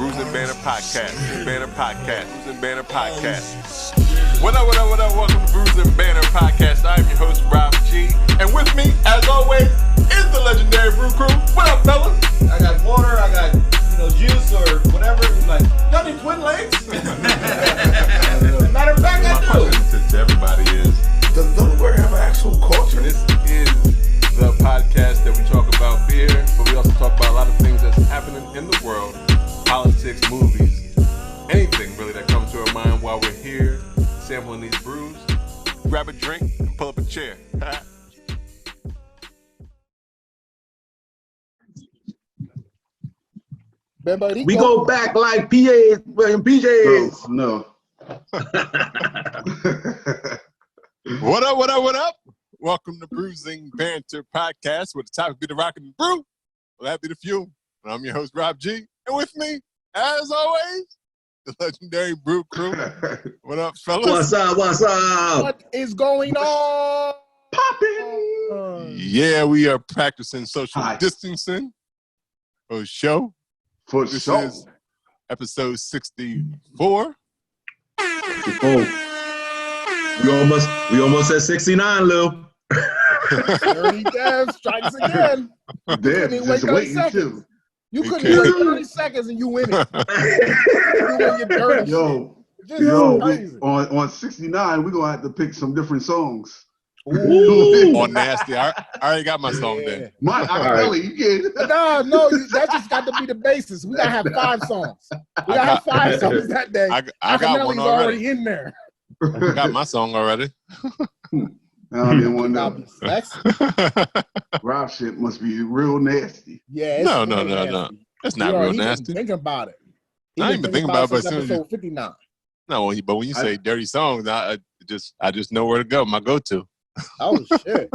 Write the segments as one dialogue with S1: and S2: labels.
S1: Brews and Banner Podcast. Brews and Banner Podcast. What up? Welcome to Brews and Banner Podcast. I'm your host, Rob G. And with me, as always, is the Legendary Brew Crew. What up, fellas?
S2: I got water, I got, juice or whatever. Like, y'all need twin legs? Matter of fact, I do.
S1: My question to everybody is, does Delaware have an actual culture? This is the podcast that we talk about beer, but we also talk about a lot of things that's happening in the world, politics, movies, anything really that comes to our mind while we're here sampling these brews. Grab a drink and pull up a chair.
S3: We go back like PAs and PJs.
S4: No.
S1: What up? Welcome to Bruising Banter Podcast, where the topic be the rock and brew. Well, that be the fuel. And I'm your host, Rob G. And with me, as always, the Legendary Brew Crew. What up, fellas?
S3: What's up?
S2: What is going on?
S4: Popping.
S1: Yeah, we are practicing social distancing for the show. This is episode 64.
S3: We almost at 69, Lou.
S2: 30 dabs, strikes again.
S4: Damn, just waiting too.
S2: You couldn't wait 30 seconds and you win it. You win your dirty
S4: shit. On 69, we're going to have to pick some different songs.
S1: Ooh. On nasty. I already got my song there.
S4: My Kelly, you get it.
S2: No, that just got to be the basis. We got to have 5 songs. We got to have 5 songs that day.
S1: I got one already
S2: in there.
S1: I got my song already.
S4: I didn't want to know. Rob shit must be real nasty.
S2: Yeah.
S1: No. It's not real nasty.
S2: Think about it.
S1: I ain't even thinking about it, but
S2: episode 59.
S1: No, but when you say dirty songs, I just know where to go. My go-to.
S2: Oh shit!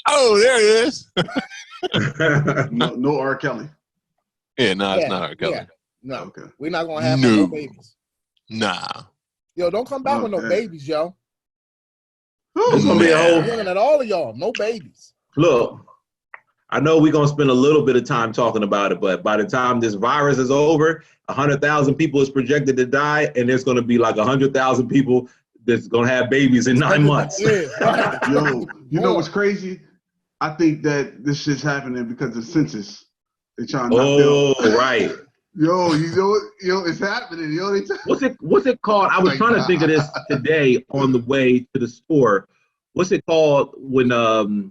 S1: Oh, there it is.
S4: No R. Kelly.
S1: Yeah, no, it's not R. Kelly.
S2: Yeah. No,
S4: okay.
S2: We're not gonna have no babies.
S1: Nah.
S2: Yo, don't come back with no babies, yo.
S3: It's gonna be a whole.
S2: Looking at all of y'all, no babies.
S3: Look, I know we're gonna spend a little bit of time talking about it, but by the time this virus is over, 100,000 people is projected to die, and there's gonna be like 100,000 people that's gonna have babies in 9 months.
S2: Yeah.
S4: Yo, you know what's crazy? I think that this shit's happening because of census. They're trying to knock down.
S3: Right.
S4: Yo, it's happening.
S3: What's it called? I was trying to think of this today on the way to the store. What's it called when the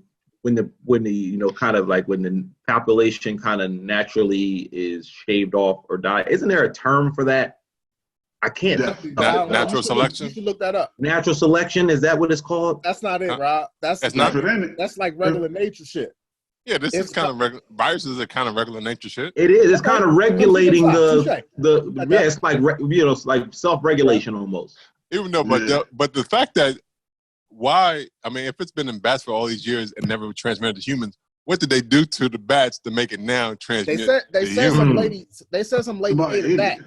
S3: kind of like when the population kind of naturally is shaved off or die? Isn't there a term for that? I can't.
S1: Natural selection.
S2: You should look that up.
S3: Natural selection, is that what it's called?
S2: That's not it, Rob. That's like regular nature shit.
S1: Yeah, this is kind of regular. Viruses are kind of regular nature shit.
S3: It is. It's kind of regulating it's like it's like self-regulation almost.
S1: Even though, but the fact that if it's been in bats for all these years and never transmitted to humans, what did they do to the bats to make it now transmit?
S2: They said some lady ate a bat.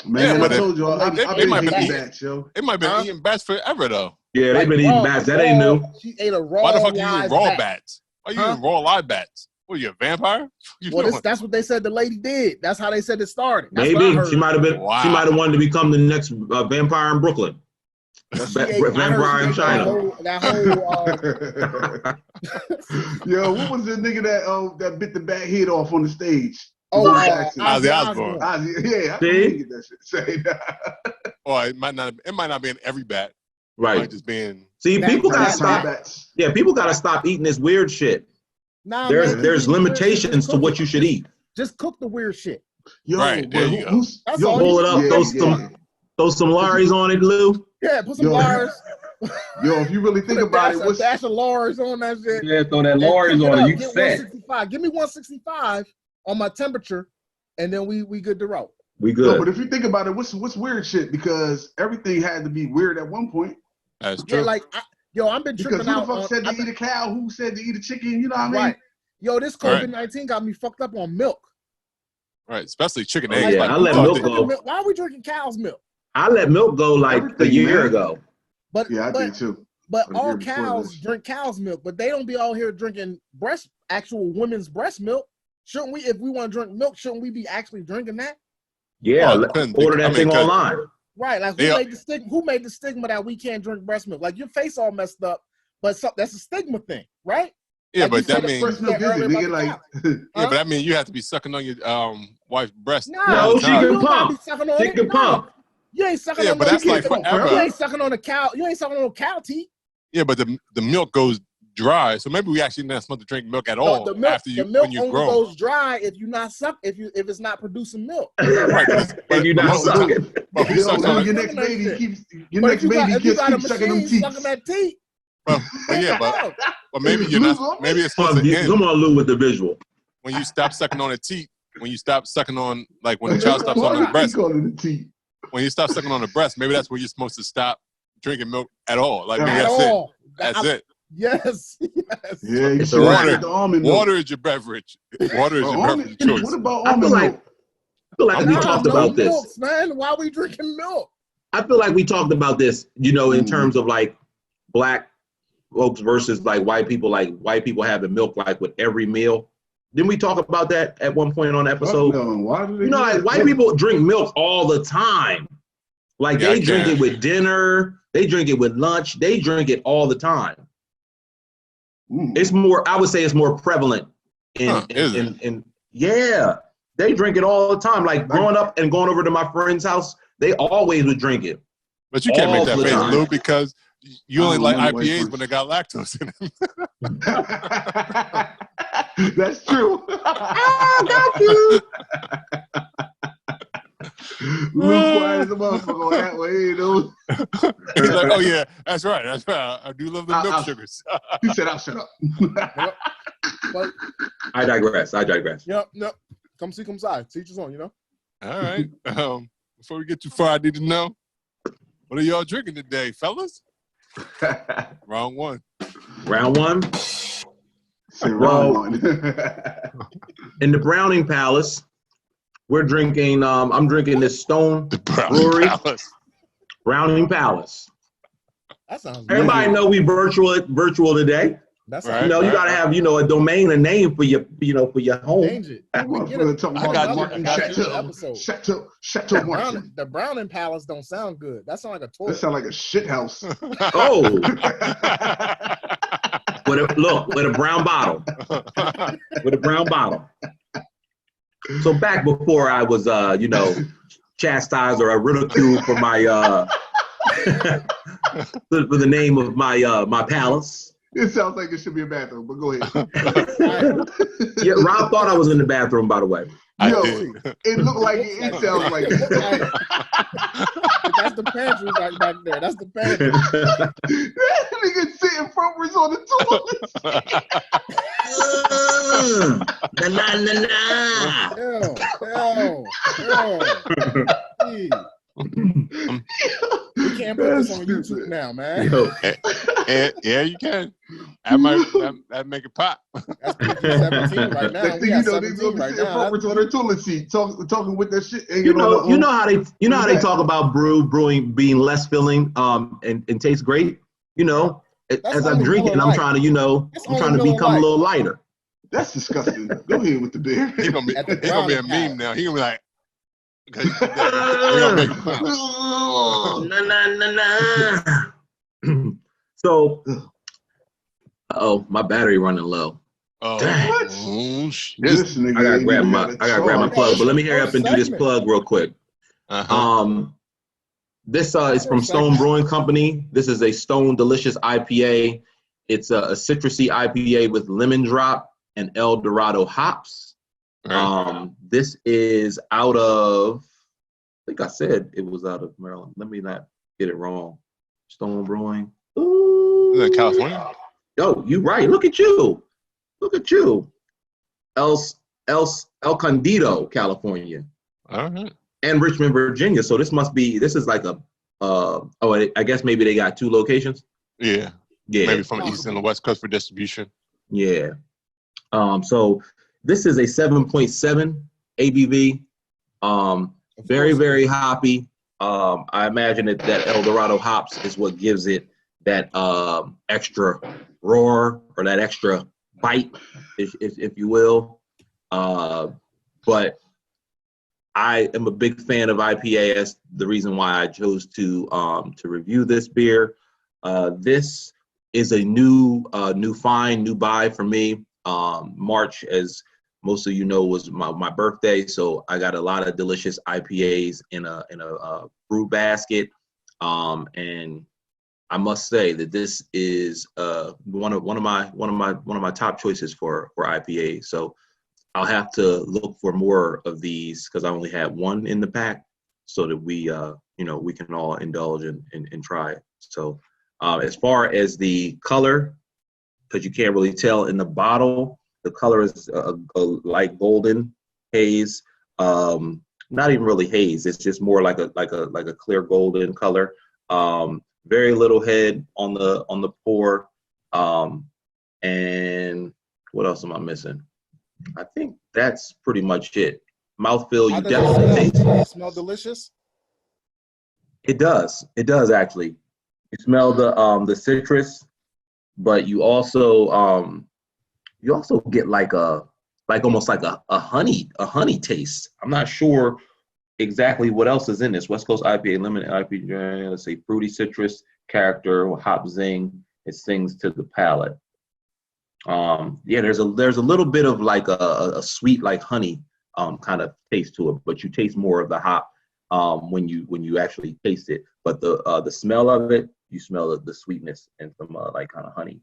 S4: Man, I told you, I've been eating bats, yo.
S1: It might have been eating bats forever, though.
S3: Yeah, they've been eating bats. That ain't new.
S2: She ate a raw.
S1: Why the fuck are you eating raw bats? Why are you eating raw live bats? What are you, a vampire?
S2: That's what they said the lady did. That's how they said it started.
S3: Maybe she might have been. Wow. She might have wanted to become the next vampire in Brooklyn. Vampire in China.
S4: Yo, what was the nigga that bit the bat head off on the stage?
S1: Ozzy Osbourne.
S4: Yeah, I didn't get that shit. Say that.
S1: Or it might not be in every bat.
S3: Right.
S1: It might just be in.
S3: See, people gotta stop. Yeah, people gotta stop eating this weird shit.
S2: Nah,
S3: there's limitations to what you should eat.
S2: Just cook the weird shit.
S4: Yo,
S1: right, there you go.
S3: Pull it up, throw some Laries on it, Lou.
S2: Yeah, put some Laries.
S4: Yo, if you really think about it,
S2: what's dash of Laries on that shit?
S5: Yeah, throw that Laries on it. You
S2: get
S5: set.
S2: 165. Give me 165 on my temperature, and then we good to roll.
S3: We good.
S4: No, but if you think about it, what's weird shit? Because everything had to be weird at one point.
S1: That's true.
S2: Yeah, I've been tripping out.
S4: Because who the fuck said to eat a cow? Who said to eat a chicken? You know what I mean?
S2: Right. Yo, this COVID-19 got me fucked up on milk.
S1: Right, especially chicken eggs.
S3: Yeah, I let milk go.
S2: Why are we drinking cow's milk?
S3: I let milk go like a year ago.
S2: But
S4: I did too.
S2: But all cows drink cow's milk, but they don't be out here drinking actual women's breast milk. Shouldn't we, if we want to drink milk, shouldn't we be actually drinking that?
S3: Yeah,
S1: Well, it depends,
S3: order
S1: because-
S3: that thing online.
S2: Right, like who made the stigma that we can't drink breast milk? Like your face all messed up, but that's a stigma thing, right?
S1: Yeah,
S2: Like
S1: but that means
S4: Breast milk is it, nigga? Like,
S1: yeah, but that means you have to be sucking on your wife's breast.
S2: No,
S1: all the
S3: she
S1: time.
S3: can
S2: you don't gotta be
S3: pump.
S2: sucking on
S3: She
S2: it.
S3: can
S2: No.
S3: pump.
S2: You ain't sucking
S1: Yeah,
S2: on
S1: but
S2: no
S1: that's like
S2: teeth.
S1: forever.
S2: You ain't sucking on a cow. You ain't sucking on cow teeth.
S1: Yeah, but the milk goes dry, so maybe we actually not supposed to drink milk at all
S2: The milk,
S1: after you
S2: the milk
S1: when you
S2: only
S1: grow.
S2: goes dry if you not suck if it's not producing milk.
S1: Right,
S3: And you're
S1: but
S3: not
S1: most of the
S3: sucking.
S1: time- but who
S4: yo,
S1: sucks on
S4: your
S1: it?
S4: next baby keeps
S2: But if you got a
S4: sucking them
S2: machine
S4: teeth.
S2: sucking that teeth,
S1: But yeah, but maybe you're not. Maybe it's supposed to end
S3: Come on, Lou, with the visual.
S1: when you stop sucking on the teeth. When you stop sucking on, like when the child stops on the breast.
S4: Calling the teeth.
S1: When you stop sucking on the breast, maybe that's where you're supposed to stop drinking milk at all. Like maybe
S2: at
S1: that's
S2: all.
S1: it. That's it.
S2: Yes.
S4: Yeah, you
S3: It's
S4: should
S3: a
S4: have
S3: wrap.
S4: the almond milk.
S1: Water is your beverage. Water is your beverage of choice.
S4: What about
S3: I
S4: almond
S3: feel like
S4: milk?
S3: we talked about this.
S2: Milks, man. Why are we drinking milk?
S3: I feel like we talked about this, in terms of like black folks versus like white people having milk like with every meal. Didn't we talk about that at one point on the episode?
S4: No, why do they
S3: Like white people drink milk all the time. Like
S1: Yeah,
S3: they
S1: I
S3: drink
S1: can.
S3: it with dinner, they drink it with lunch, they drink it all the time. It's more, I would say it's more prevalent in yeah, they drink it all the time. Like growing up and going over to my friend's house, they always would drink it.
S1: But you can't make
S3: all
S1: that
S3: the
S1: face,
S3: time.
S1: Lou, because you only like
S4: remember
S1: IPAs
S4: when-
S1: when they got lactose in them.
S4: That's true.
S3: Got you.
S4: Luke quiet as a motherfucker on that way, you know.
S1: He's like, oh yeah, that's right. That's right. I do love the milk sugars.
S4: He said, "I'll shut up."
S2: But
S3: I digress.
S2: yep. Come see, come side. Teach us on,
S1: All right. Before we get too far, I need to know, what are y'all drinking today, fellas? Wrong one.
S3: Round one.
S4: Say wrong
S3: Well,
S4: one.
S3: in the Browning Palace, we're drinking, I'm drinking this Stone Brewery. Browning Palace.
S2: That sounds
S3: Everybody know we virtual today.
S2: That's
S1: Right.
S3: You gotta have, a domain, a name for your home.
S2: change it.
S4: Motherfucker talking
S1: I
S4: about
S1: got you.
S4: Martin
S1: I got you.
S2: Episode.
S4: Chateau Martin.
S2: The Browning Palace don't sound good. That sounds like a
S4: That
S2: toilet.
S4: sound like a shit house.
S3: Oh, with a brown bottle. With a brown bottle. So back before I was, chastised or ridiculed for my, for the name of my palace.
S4: It sounds like it should be a bathroom, but go ahead.
S3: Yeah, Rob thought I was in the bathroom, by the way.
S4: Yo,
S1: did.
S4: it looked like it sounds like it.
S2: That's the pantry right back there. That's the pantry.
S4: That nigga sitting front on the toilet.
S3: Na na na.
S2: Ew. We can't put this on YouTube now, man.
S3: Yo,
S1: Yeah, you can. That make it pop.
S2: That's PG-17 right now.
S4: Next
S2: We
S4: thing
S2: got
S4: you know, they
S2: 17
S4: gonna be
S2: right
S4: sitting
S2: now.
S4: front on their toilet seat, talking with that shit.
S3: you know how they talk about brewing being less filling and tastes great. As I'm
S2: only
S3: drinking,
S2: Miller
S3: I'm
S2: Lite.
S3: trying to
S2: That's
S3: I'm trying
S2: only
S3: to
S2: Miller
S3: become a
S2: Lite.
S3: little lighter.
S4: That's disgusting. Go ahead with the beer.
S1: He's gonna be
S2: At the
S1: a
S2: Browning
S1: meme now. He's gonna be like,
S3: Na na na na. So, my battery running low.
S4: What?
S1: Shit.
S4: This nigga,
S3: I gotta
S4: ain't
S3: grab
S4: even
S3: my
S4: got a charge.
S3: plug. But let me hurry up and do this plug real quick. This is from Stone Brewing Company. This is a Stone Delicious IPA. It's a citrusy IPA with lemon drop and El Dorado hops. This is out of, I think I said it was out of Maryland. Let me not get it wrong. Stone Brewing. Ooh.
S1: Is that California?
S3: Yo, you right. Look at you. El Condito, California.
S1: All right.
S3: And Richmond, Virginia. So this is like a, I guess maybe they got two locations.
S1: Yeah.
S3: Yeah.
S1: Maybe from the East and the West Coast for distribution.
S3: Yeah. So this is a 7.7 ABV. Very, very hoppy. I imagine that El Dorado hops is what gives it that extra roar or that extra bite, if you will. But I am a big fan of IPA. That's the reason why I chose to review this beer. This is a new find, new buy for me. March, as most of you know, was my birthday, so I got a lot of delicious IPAs in a brew basket, and I must say that this is one of my top choices for IPA. So I'll have to look for more of these because I only had one in the pack, so that we can all indulge and try it. So as far as the color, because you can't really tell in the bottle, the color is a light golden haze. Not even really haze. It's just more like a clear golden color. Very little head on the pour. And what else am I missing? I think that's pretty much it. Mouthfeel, you definitely taste.
S5: Does it smell delicious?
S3: It does. It does actually. You smell the citrus, but you also get almost like a honey taste. I'm not sure exactly what else is in this. West Coast IPA, limited IPA, let's say fruity citrus character, hop zing. It sings to the palate. There's a little bit of like a sweet like honey kind of taste to it, but you taste more of the hop when you actually taste it. But the smell of it, you smell the sweetness and some like kind of honey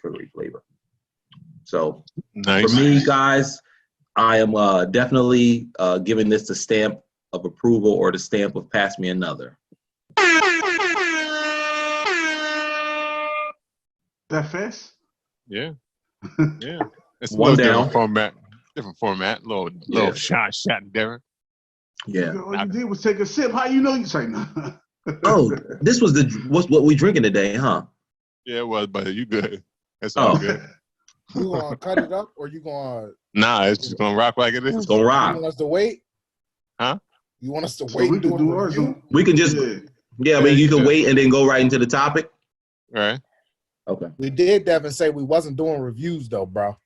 S3: sugary flavor. So nice. For me, guys, I am definitely giving this the stamp of approval or the stamp of pass me another.
S4: That fast?
S1: Yeah. Yeah. It's
S3: one down.
S1: Different format. Little shot different.
S3: Yeah.
S4: All you did was take a sip. How you know you say no?
S3: Oh, this was what we drinking today, huh?
S1: Yeah, it was, but you good. It's all good.
S5: You gonna cut it up or you gonna?
S1: Nah, it's just gonna rock like it is.
S3: It's gonna rock.
S5: You want us to wait?
S1: Huh?
S5: You want us to
S4: So
S5: wait?
S4: we can do ours.
S3: We can just I mean, you can wait and then go right into the topic.
S1: All right.
S3: Okay.
S5: We did, Devin, say we wasn't doing reviews though, bro.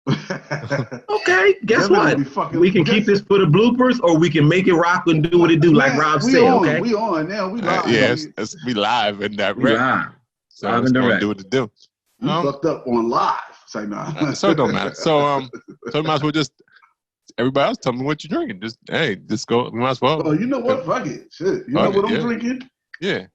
S3: Okay, guess what? We can keep this for the bloopers, or we can make it rock and do what it do, like Rob said. Okay,
S4: we on now. We live.
S1: We live in that.
S3: We live.
S1: So live and direct. Do what it do.
S4: You fucked up on live. Say nah.
S1: So it don't matter. So so might as well just everybody else tell me what you're drinking. Just go. We might as well.
S4: Oh, you know what? Fuck it. Shit. You know what I'm drinking?
S1: Yeah.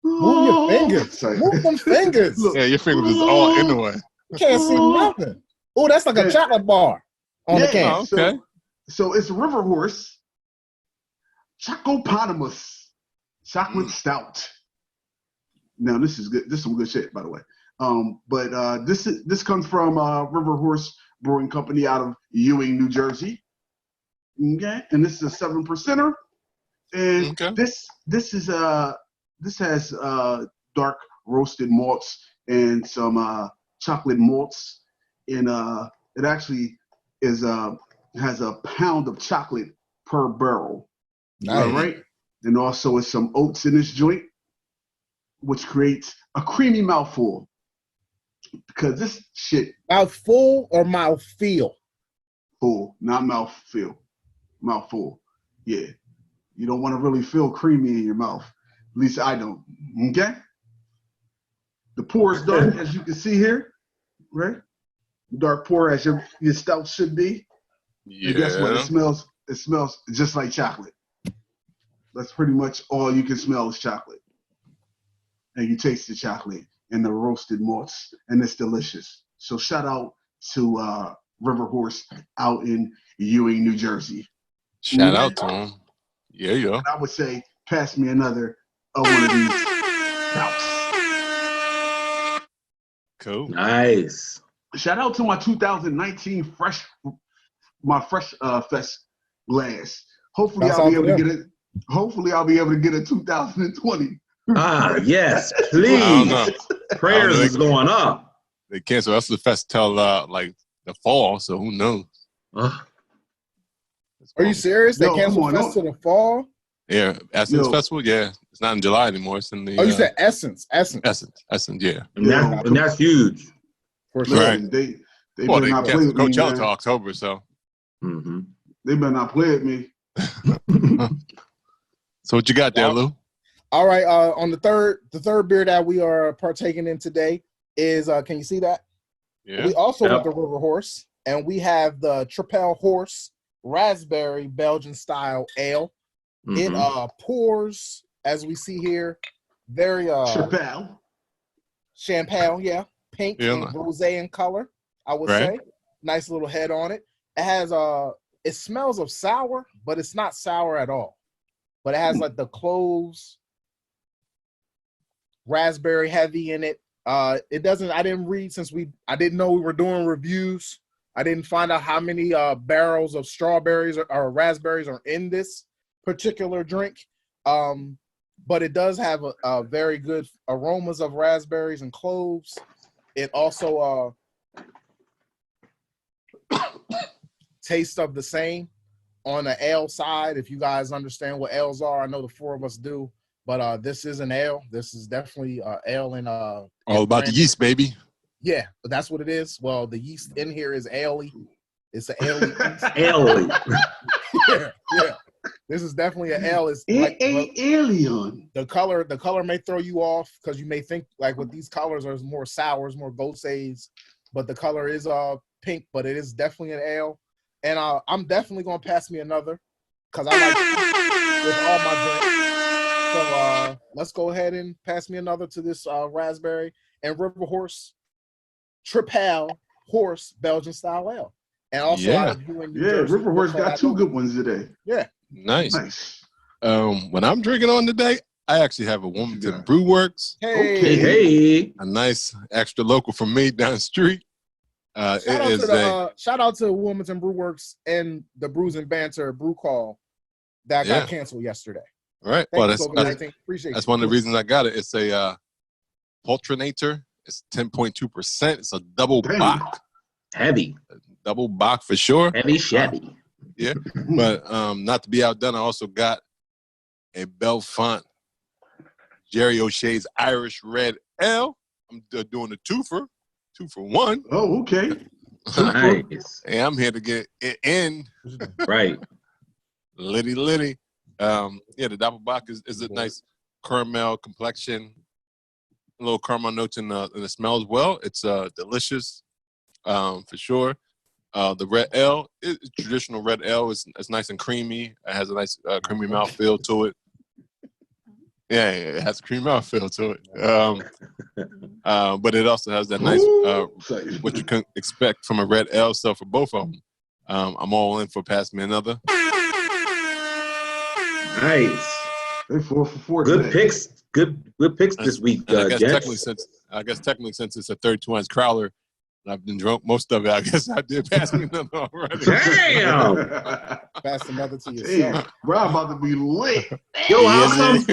S5: Move your fingers. Move them fingers.
S1: Look, your fingers is all in the way.
S5: You can't see nothing. Oh, that's like a chocolate bar on the can.
S1: Oh, okay.
S4: So it's River Horse Chocopotamus Chocolate Stout. Now this is good. This is some good shit, by the way. But this comes from River Horse Brewing Company out of Ewing, New Jersey. Okay, and this is a 7%er. And this has dark roasted malts and some chocolate malts, and it actually has a pound of chocolate per barrel.
S5: Nice.
S4: All right, and also it's some oats in this joint, which creates a creamy mouthful. Because this shit.
S5: Mouthful or mouthfeel?
S4: Full, not mouthfeel. Mouthful. Yeah. You don't want to really feel creamy in your mouth. At least I don't. Okay? The pour is dark, as you can see here. Right? Dark pour as your stout should be. Yeah. And guess what? It smells just like chocolate. That's pretty much all you can smell is chocolate. And you taste the chocolate and the roasted malts, and it's delicious. So shout out to River Horse out in Ewing, New Jersey.
S1: Shout out to him. Yeah.
S4: And I would say, pass me another one of these stouts.
S1: Cool.
S3: Nice.
S4: Shout out to my 2019 Fresh Fest glass. Hopefully I'll be able to get it. Hopefully I'll be able to get a 2020.
S3: Yes, please. Prayers is going up.
S1: They cancel us the fest till like the fall, so who knows?
S5: Are you serious? They canceled Fest to the fall?
S1: Yeah, Essence Festival. Yeah, it's not in July anymore. It's in the.
S5: Oh, you said Essence.
S1: Essence. Yeah.
S3: And that's huge.
S5: For sure.
S4: Right. They
S1: Well,
S4: better
S1: they
S4: not play
S1: canceled
S4: with me,
S1: Coachella
S4: man.
S1: till October, so.
S3: Mm-hmm.
S4: They better not play with me.
S1: So what you got there, Lou?
S5: All right. On the third beer that we are partaking in today is can you see that?
S1: Yeah.
S5: We also
S3: Yep.
S5: with the River Horse, and we have the Tripel Horse Raspberry Belgian style ale. It
S3: Mm-hmm.
S5: pours, as we see here, very
S4: Chappelle.
S5: champagne, yeah, pink
S1: Yeah,
S5: and
S1: man.
S5: rosé in color. I would
S1: Right.
S5: say, nice little head on it. It has it smells of sour, but it's not sour at all. But it has like the cloves, raspberry heavy in it. It doesn't. I didn't read since I didn't know we were doing reviews. I didn't find out how many barrels of strawberries or raspberries are in this particular drink. But it does have a very good aromas of raspberries and cloves. It also tastes of the same on the ale side. If you guys understand what ales are, I know the four of us do. But this is an ale. This is definitely ale in
S1: All about the yeast, baby.
S5: Yeah, but that's what it is. Well, the yeast in here is ale-y. It's an ale yeast.
S3: Alien.
S5: Yeah. This is definitely an ale. It's
S4: It
S5: like
S4: ain't alien.
S5: the color may throw you off because you may think like with these colors are more sours, more goses, but the color is pink, but it is definitely an ale. And I'm definitely gonna pass me another because I like with all my drinks. So let's go ahead and pass me another to this raspberry and River Horse Tripel Horse Belgian style ale. And also out of you in New Jersey.
S4: River Horse got two good ones today.
S5: Yeah.
S1: Nice. What I'm drinking on today, I actually have a Wilmington Brew Works.
S5: Hey.
S3: Hey.
S1: A nice extra local from me down the street.
S5: Shout out to Wilmington Brew Works and the Brews and Banter brew call that got canceled yesterday.
S1: Right.
S5: Thank
S1: Well,
S5: you, COVID-19. Appreciate
S1: that's
S5: you.
S1: one of the reasons I got it. It's a Poltrinator. It's 10.2%. It's a double Bach.
S3: Heavy.
S1: Double Bach for sure.
S3: Heavy Chevy.
S1: Yeah. But not to be outdone, I also got a Bellefonte Jerry O'Shea's Irish Red Ale. I'm doing a two for one.
S4: Oh, okay.
S3: Nice.
S1: Hey, I'm here to get it in.
S3: Right.
S1: Litty. The double Bach is a nice caramel complexion, a little caramel notes in the smell as well. It's delicious, for sure. The red ale, traditional red ale, is nice and creamy. It has a nice creamy mouthfeel to it. Yeah, it has a creamy mouthfeel to it. But it also has that nice, what you can expect from a red ale. So for both of them, I'm all in for Pass Me Another.
S3: Nice.
S4: They're 4 for 4
S3: Good
S4: today.
S3: picks. Good picks this week,
S1: And I guess
S3: gents.
S1: technically since it's a 32-ounce crowler, and I've been drunk most of it, I guess I did pass me another already.
S3: Damn.
S5: Pass another to
S4: Damn,
S5: yourself.
S4: Rob about to be lit.
S3: Yo, how come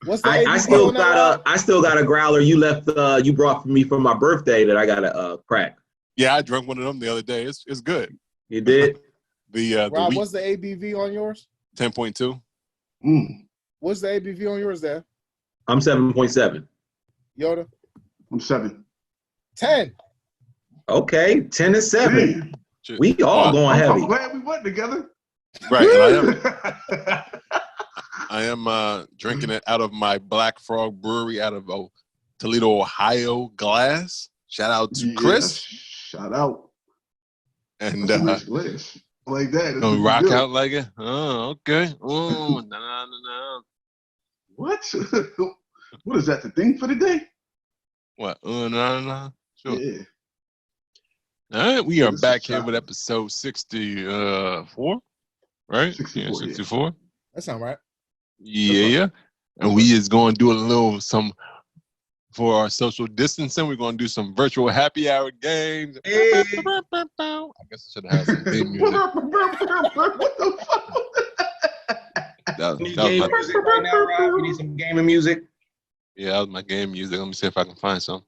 S5: What's the
S3: I
S5: ABV
S3: still
S5: on that,
S3: got a growler you left you brought for me for my birthday that I gotta crack.
S1: Yeah, I drank one of them the other day. It's good.
S3: You did?
S1: The
S5: Rob,
S1: wheat,
S5: what's the ABV on yours?
S1: 10.2.
S5: What's the ABV on yours there?
S3: I'm 7.7.
S5: Yoda?
S4: I'm 7.
S5: 10.
S3: Okay, 10 and 7.
S4: Damn.
S3: We all going heavy.
S4: I'm glad we went together.
S1: Right. And I am drinking it out of my Black Frog Brewery out of Toledo, Ohio glass. Shout out to Chris.
S4: Shout out.
S1: And
S4: That's a nice glass. Like that. That's
S1: gonna
S4: what
S1: rock
S4: you do.
S1: out like it. Oh, okay. Oh, no.
S4: What? What is that, the thing for the day?
S1: What? No. Sure.
S4: Yeah.
S1: All right, we are
S4: This is
S1: back here
S4: chocolate.
S1: with episode 64, right?
S4: 64,
S1: Yeah,
S4: yeah.
S1: 64.
S5: That sound right.
S1: Yeah. And we is going to do a little for our social distancing. We're going to do some virtual happy hour games.
S3: Hey.
S1: I guess I should have had some theme music.
S4: What the fuck?
S1: That
S3: Need
S1: was
S3: game
S1: my,
S3: music right now, Rob? You need some gaming music?
S1: yeah, that was my game music. Let me see if I can find some.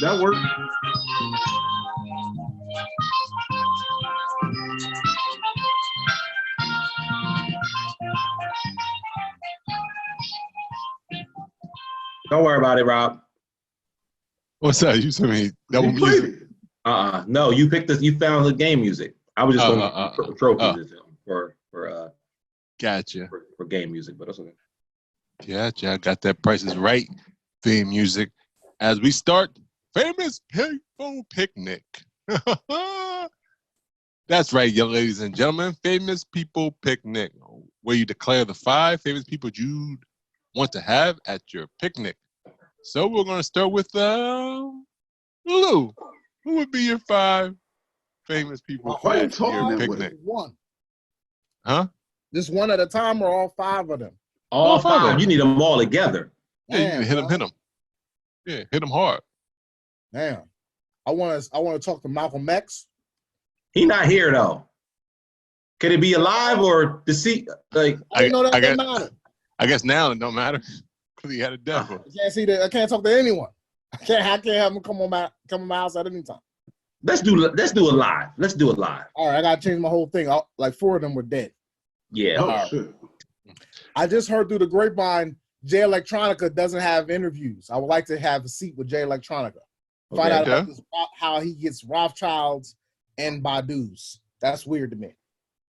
S4: That worked.
S3: Don't worry about it, Rob.
S1: What's that? You told me double
S4: He played
S1: music.
S4: it.
S3: No, you picked this. You found the game music. I was just going trophies for
S1: Gotcha.
S3: for game music, but that's okay.
S1: Gotcha. I got that Price is Right theme music as we start Famous People Picnic. That's right, young ladies and gentlemen. Famous People Picnic, where you declare the 5 famous people you'd want to have at your picnic. So we're going to start with Lou. Who would be your 5 famous people
S4: Why you
S1: at
S4: talking
S1: your
S4: that way?
S1: picnic?
S5: One.
S1: Huh?
S5: Just one at a time or all 5 of them?
S3: All 5. You need them all together.
S1: Yeah, you can hit them. Yeah, hit them hard.
S5: Damn. I want to talk to Malcolm X.
S3: He not here though. Could it be alive or deceased? Like
S5: I know that doesn't matter.
S1: I guess now it don't matter because he had a death.
S5: I can't see that. I can't talk to anyone. I can't have him come to my house at any time.
S3: let's do it live. Let's do it live.
S5: All right, I gotta change my whole thing. Like 4 of them were dead.
S3: Yeah.
S4: Oh, shit.
S5: I just heard through the grapevine, Jay Electronica doesn't have interviews. I would like to have a seat with Jay Electronica. Find out about how he gets Rothschilds and Badu's. That's weird to me.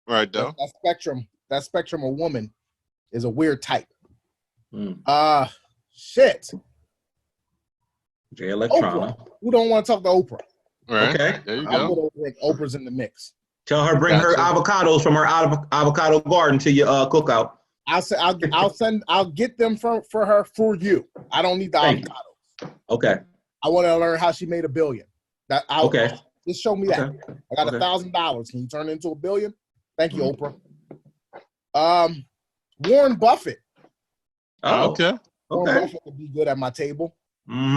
S1: Right, though.
S5: That spectrum of woman is a weird type. Shit.
S3: Jay Electronica.
S5: Who don't want to talk to Oprah?
S1: Right.
S3: Okay.
S1: There you
S5: I'm
S1: go.
S5: gonna think Oprah's in the mix.
S3: Tell her bring her avocados from her avocado garden to your cookout.
S5: I'll get them for her for you. I don't need the avocados.
S3: Okay.
S5: I want to learn how she made $1 billion.
S3: Okay.
S5: Just show me that.
S3: Okay.
S5: I got $1,000. Can you turn it into $1 billion? Thank you, Oprah. Warren Buffett.
S3: Oh,
S1: okay.
S5: Warren Buffett would be good at my table.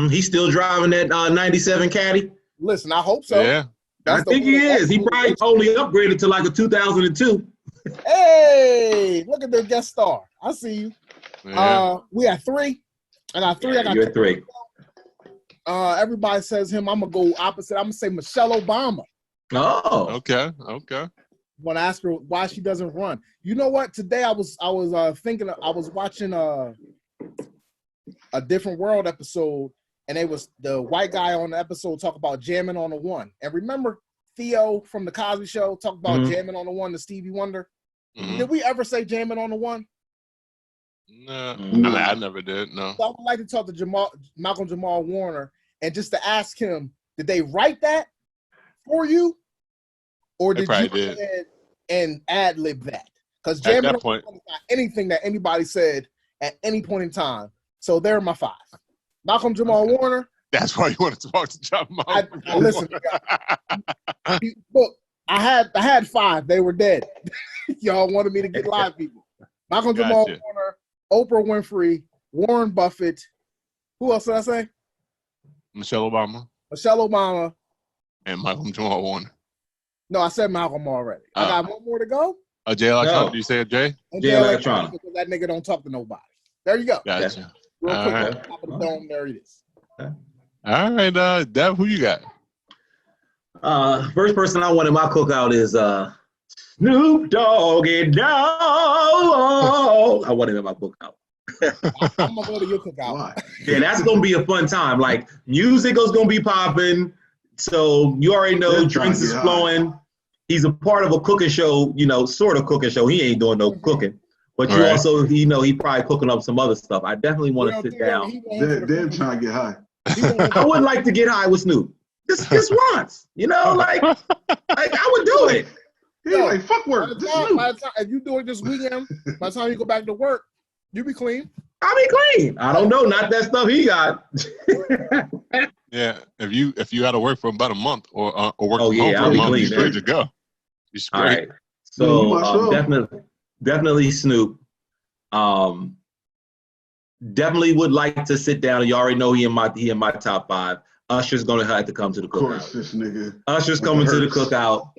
S3: He's still driving that 97 Caddy.
S5: Listen, I hope so.
S1: Yeah.
S3: I think he is. He probably only upgraded to like a 2002.
S5: Hey, look at the guest star. I see you.
S1: Yeah.
S5: We had 3. I got 3. I got
S3: You're 3.
S5: Everybody says him. I'm gonna go opposite. I'm gonna say Michelle Obama.
S3: Oh.
S5: I
S1: Okay.
S5: want to ask her why she doesn't run. You know what? Today I was thinking. I was watching a Different World episode, and it was the white guy on the episode talk about jamming on the one. And remember Theo from the Cosby Show talked about jamming on the one to Stevie Wonder.
S1: Mm-hmm.
S5: Did we ever say jamming on the one?
S1: No, I never did. No.
S5: So I would like to talk to Malcolm Jamal Warner and just to ask him, did they write that for you, or did you go ahead and ad lib that? Because jamming on the one is not anything that anybody said at any point in time. So they're my 5. Malcolm Jamal Warner.
S1: That's why you wanted to talk to John Malcolm.
S5: Listen, look, I had 5. They were dead. Y'all wanted me to get live people. Malcolm Jamal Warner, Oprah Winfrey, Warren Buffett. Who else did I say?
S1: Michelle
S5: Obama.
S1: And Malcolm Jamal Warner.
S5: No, I said Malcolm already. I got one more to go.
S1: Jay Electronica. Do you say Jay?
S3: Jay Electronica.
S5: Because that nigga don't talk to nobody. There you go.
S1: Gotcha.
S5: Real quick, right. Top of the dome, there it is.
S1: All right, Dev, who you got?
S3: First person I want in my cookout is Snoop Doggy Dogg. I want him in my cookout.
S5: I'm gonna go to your cookout.
S3: Yeah, that's gonna be a fun time. Like music is gonna be popping, so you already know drinks is flowing. He's a part of a cooking show, sort of cooking show. He ain't doing no cooking, but you also, he probably cooking up some other stuff. I definitely want to sit down.
S4: They're trying to get high.
S3: I would like to get high with Snoop. Just once, like I would do it.
S4: He's like, fuck work.
S5: By the time, if you do it this weekend, by the time you go back to work, you be clean.
S3: I'll be clean. I don't know, not that stuff he got.
S1: Yeah, if you had to work for about a month or work from home for
S3: I'll
S1: a
S3: be
S1: month,
S3: clean,
S1: you're straight to go. You're straight.
S3: All right. So definitely Snoop. Definitely would like to sit down. You already know he in my top 5. Usher's gonna have to come to the cookout.
S4: Of course, this nigga.
S3: Usher's coming to the cookout.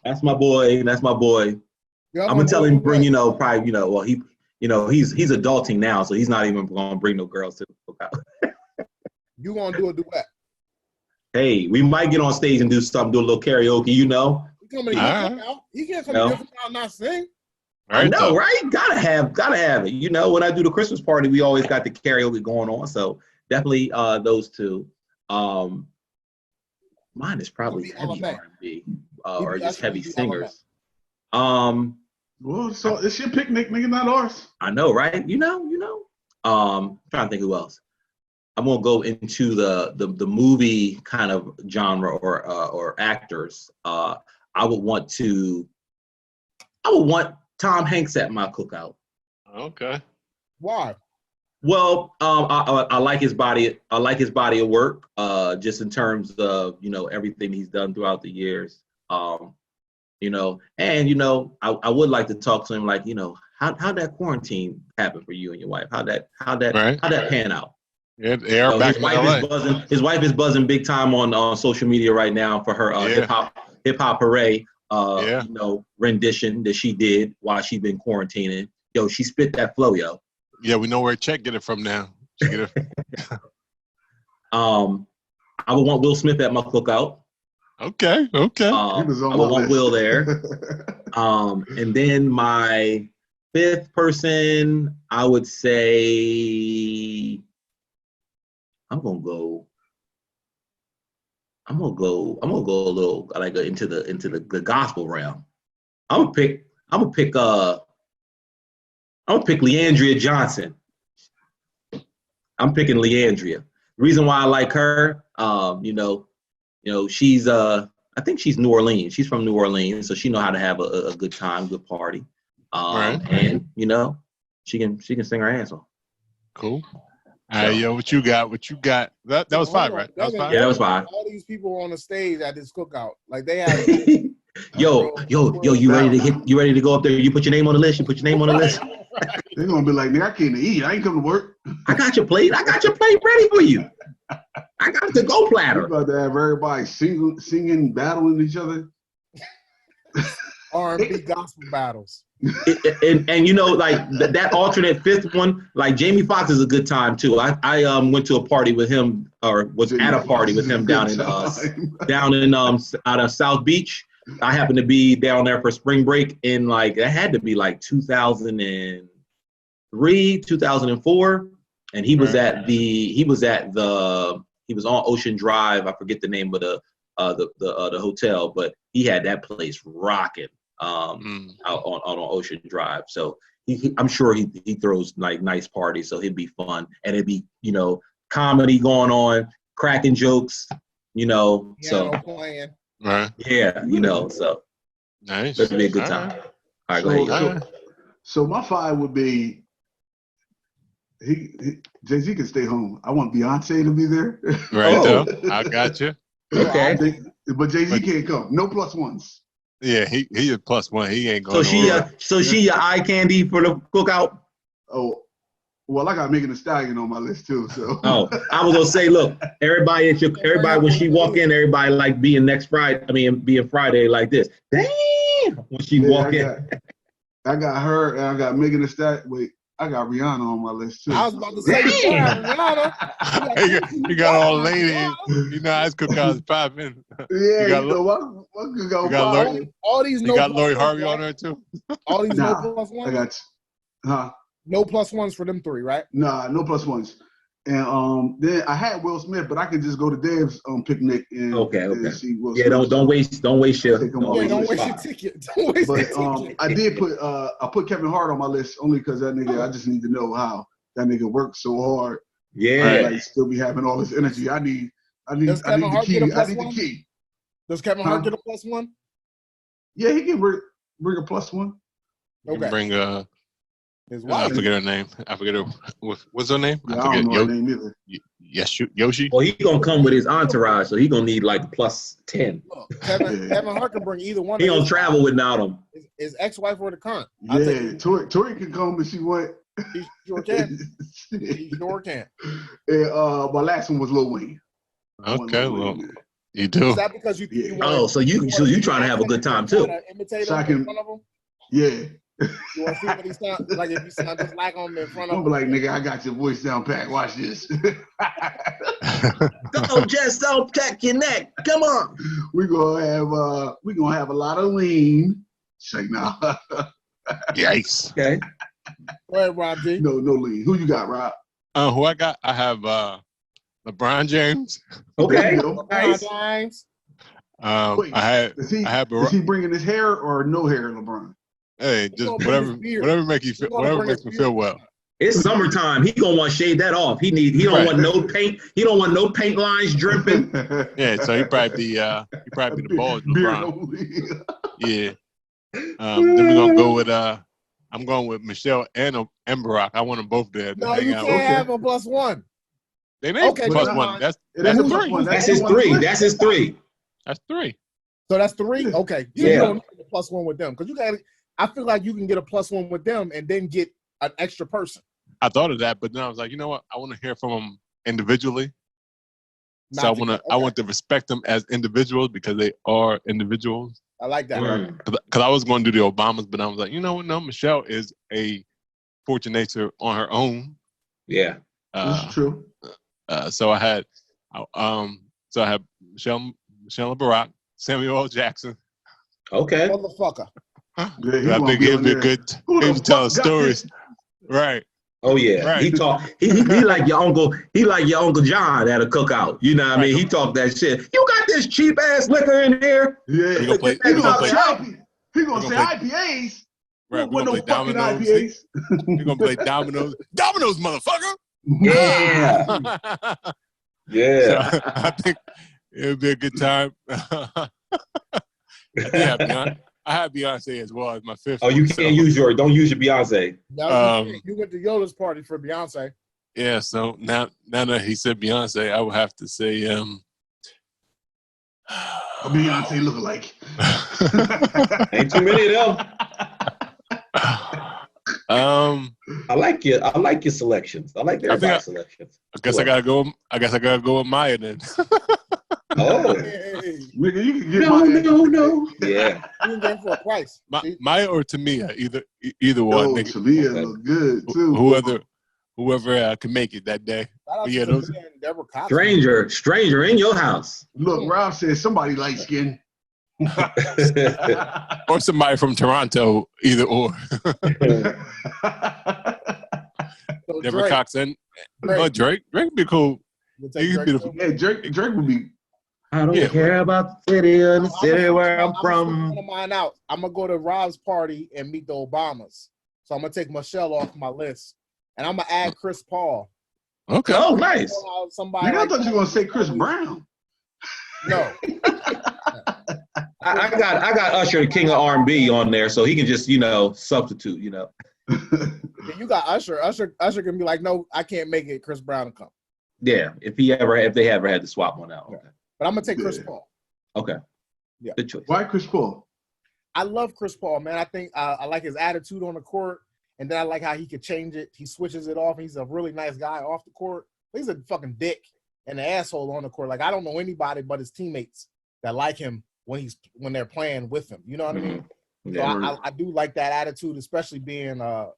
S3: That's my boy.
S5: Yeah,
S3: I'm gonna tell him bring, probably, well, he's adulting now, so he's not even gonna bring no girls to the cookout.
S5: You gonna do a duet?
S3: Hey, we might get on stage and do a little karaoke,
S5: He coming to your cookout. He can't come to your cookout and not sing.
S3: I know, right? Gotta have it. When I do the Christmas party, we always got the karaoke going on. So definitely those 2. Mine is probably heavy
S5: LMA.
S3: R&B or just heavy
S5: BBP
S3: singers.
S4: Well, so it's your picnic, nigga, not ours.
S3: I know, right? You know. Trying to think who else. I'm gonna go into the movie kind of genre or actors. I would want Tom Hanks at my cookout.
S1: Okay.
S5: Why?
S3: Well, I like his body. I like his body of work. Just in terms of everything he's done throughout the years. And I would like to talk to him, like, how'd that quarantine happen for you and your wife? How'd that pan out?
S1: Yeah, they are back in LA.
S3: His wife is buzzing big time on social media right now for her hip hop hooray rendition that she did while she been quarantining. Yo, she spit that flow, yo.
S1: Yeah, we know where Chet get it from now.
S3: I would want Will Smith at my cookout.
S1: Okay.
S4: He was on
S3: I would want Will there. And then my fifth person, I would say, I'm gonna go a little like into the gospel realm. I'm gonna pick Leandria Johnson. I'm picking Leandria. The reason why I like her, she's I think she's New Orleans. She's from New Orleans, so she know how to have a good time, good party.
S1: Right.
S3: And she can sing her ass off.
S1: Cool. All right, yo, what you got? That was five, right? That was five?
S3: Yeah, that was five.
S5: All these people on the stage at this cookout, like they have.
S3: Yo, you ready to go up there? You put your name on the list.
S4: They're gonna be like, nigga, I can't eat. I ain't come to work.
S3: I got your plate ready for you. I got the go platter.
S4: We're about to have everybody singing, battling each other.
S5: R&B gospel battles.
S3: And like that alternate fifth one, like Jamie Foxx is a good time too. I went to a party with him, or was at a party with him down in out of South Beach. I happened to be down there for spring break in it had to be like 2003, 2004, and he was on Ocean Drive. I forget the name of the hotel, but he had that place rocking out on Ocean Drive. So I'm sure he throws like nice parties, so it'd be fun, and it'd be comedy going on, cracking jokes, so
S5: playing.
S1: Right.
S3: Yeah, so
S1: nice.
S3: That'd be a good time. All right, go ahead.
S4: So my five would be Jay-Z can stay home. I want Beyonce to be there.
S1: Right, though. I got you.
S3: Okay.
S4: But Jay-Z can't come. No plus ones.
S1: Yeah, he is plus one. He ain't going.
S3: So she your eye candy for the cookout.
S4: Oh, well, I got Megan Thee Stallion on my list too. So.
S3: Oh, I was gonna say, look, everybody when she walk in, everybody like being Friday like this. Damn, when she walk in.
S4: I got her and I got Megan Thee Stallion. Wait, I got Rihanna on my list too.
S5: I was about to say Rihanna.
S1: You got all ladies. His cookout is popping.
S4: Yeah,
S5: all these
S1: you got Lori Harvey on there too.
S5: All these no plus ones.
S4: I got
S5: no plus ones for them three, right?
S4: Nah, no plus ones. And then I had Will Smith, but I could just go to Dave's picnic and see Will Smith.
S3: Don't waste your
S5: don't waste your ticket.
S4: But I did put Kevin Hart on my list only because that nigga, I just need to know how that nigga works so hard.
S3: Yeah.
S4: Like still be having all this energy. I need the key.
S5: Does Kevin Hart get a plus one?
S4: Yeah, he can bring a plus one.
S5: Okay.
S1: Bring
S5: his wife.
S1: I forget her name. I forget her. What's her name?
S4: Yeah, I don't know her name either.
S1: Yoshi.
S3: Well, he gonna come with his entourage, so he gonna need like plus 10.
S5: Kevin Hart can bring either one.
S3: He gonna travel without him.
S5: His ex-wife or the cunt.
S4: Yeah, Tori can come if she want.
S5: He sure can. He sure can.
S4: And my last one was Lil Wayne.
S1: Okay, well, you do.
S5: Is that because you
S3: so you trying to have a good time too?
S5: Imitate him in front of him?
S4: Yeah.
S5: You want to see what he sound like? If you sound just like him in front of him,
S4: I'm like, nigga, I got your voice down pat. Watch this.
S3: Just don't check your neck. Come on.
S4: We're gonna have a lot of lean. Say nah.
S1: Yikes.
S3: Okay.
S5: Go ahead, Rob G.
S4: No lean. Who you got, Rob?
S1: Who I got? I have LeBron James.
S3: Okay,
S4: LeBron
S3: nice.
S5: James.
S4: Wait,
S1: I had
S4: is
S1: Barack.
S4: he bringing his hair or no hair, LeBron?
S1: Hey, just
S5: gonna bring his beard.
S1: whatever makes you feel, whatever
S5: bring
S1: makes
S5: his
S1: me
S5: beard.
S1: feel well.
S3: It's summertime. He gonna want to shave that off. He don't
S1: Right.
S3: want no paint. He don't want no paint lines dripping.
S1: Yeah, so he probably be the bald
S4: Beard
S1: LeBron.
S4: only.
S1: Yeah. Then we're gonna go with I'm going with Michelle and Barack. I want them both there to
S5: No,
S1: hang
S5: you
S1: out.
S5: can't
S4: Okay.
S5: have a +1.
S1: They ain't
S5: Okay,
S1: plus
S5: never
S1: one.
S5: mind.
S1: That's
S4: That's
S1: a
S4: a
S1: three.
S4: +1.
S3: That's his three. That's his three.
S1: That's three.
S5: So that's 3. Okay, so
S3: Yeah.
S5: you don't need a +1 with them because you got. I feel like you can get a +1 with them and then get an extra person.
S1: I thought of that, but then I was like, you know what? I want to hear from them individually. So I want to respect them as individuals because they are individuals.
S5: I like that.
S1: Because I was going to do the Obamas, but I was like, you know what? No, Michelle is a fortune nature on her own.
S3: Yeah.
S4: That's true.
S1: So I had Michelle and Barack, Samuel L. Jackson.
S3: Okay.
S5: Motherfucker.
S4: Yeah,
S1: I think it'd be a good. He'd tell stories. Right.
S3: Oh yeah.
S1: Right.
S3: He talk. He like your uncle. He like your Uncle John at a cookout. You know what I mean? He talk that shit. You got this cheap ass liquor in here.
S4: Yeah.
S1: He gonna play.
S4: He
S1: He gonna play.
S4: He gonna say IPAs.
S1: Right.
S4: With no fucking
S1: Dominoes.
S4: IPAs.
S1: He gonna play dominoes. Dominoes, motherfucker.
S3: Yeah. Yeah.
S1: So, I think it would be a good time. I have Beyonce as well as my fifth.
S3: Oh, you can't use don't use your Beyonce.
S5: No, you went to Yoda's party for Beyonce.
S1: Yeah, so now that he said Beyonce, I would have to say
S4: A Beyonce lookalike.
S3: Ain't too many of them. I like your selections. I like everybody's selections.
S1: I guess I gotta go with Maya then.
S3: Oh.
S4: Nigga, you can get
S3: No. Yeah.
S5: You can get for a price.
S1: Maya or Tamia, either one. Nigga.
S4: Tamia look good too.
S1: Whoever can make it that day. Yeah, those
S3: Stranger in your house.
S4: Look, Rob said somebody light skinned.
S1: Or somebody from Toronto, either or.
S5: So
S1: Deborah Cox and Drake would be cool.
S4: Drake would be.
S3: I don't care about the city or the city where I'm from.
S5: I'm gonna go to Rob's party and meet the Obamas. So I'm gonna take Michelle off my list, and I'm gonna add Chris Paul.
S3: Okay. Oh, nice.
S4: Somebody. I thought you were gonna say Chris Brown.
S5: No.
S3: I got Usher, the king of R&B, on there, so he can just substitute.
S5: You got Usher. Usher can be like, no, I can't make it. Chris Brown will come.
S3: Yeah, if they ever had to swap one out. Okay.
S5: But I'm gonna take Chris Paul.
S3: Okay.
S5: Yeah.
S3: Good choice.
S4: Why Chris Paul?
S5: I love Chris Paul, man. I think I like his attitude on the court, and then I like how he could change it. He switches it off. He's a really nice guy off the court. He's a fucking dick and an asshole on the court. Like, I don't know anybody but his teammates that like him when they're playing with him. You know what I mean?
S3: Yeah.
S5: So I do like that attitude, especially being a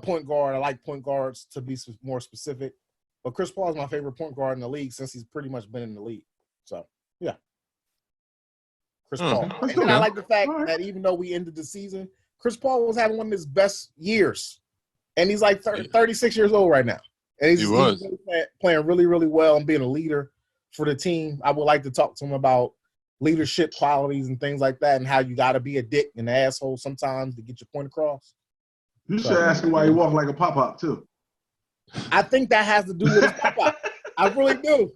S5: point guard. I like point guards to be more specific. But Chris Paul is my favorite point guard in the league since he's pretty much been in the league. So, yeah. Chris Paul. And then I like the fact that even though we ended the season, Chris Paul was having one of his best years. And he's like 36 years old right now. And he's really playing really, really well and being a leader for the team. I would like to talk to him about leadership qualities and things like that and how you got to be a dick and an asshole sometimes to get your point across.
S4: You should ask him why he walked like a pop-up, too.
S5: I think that has to do with his pop-up. I really do.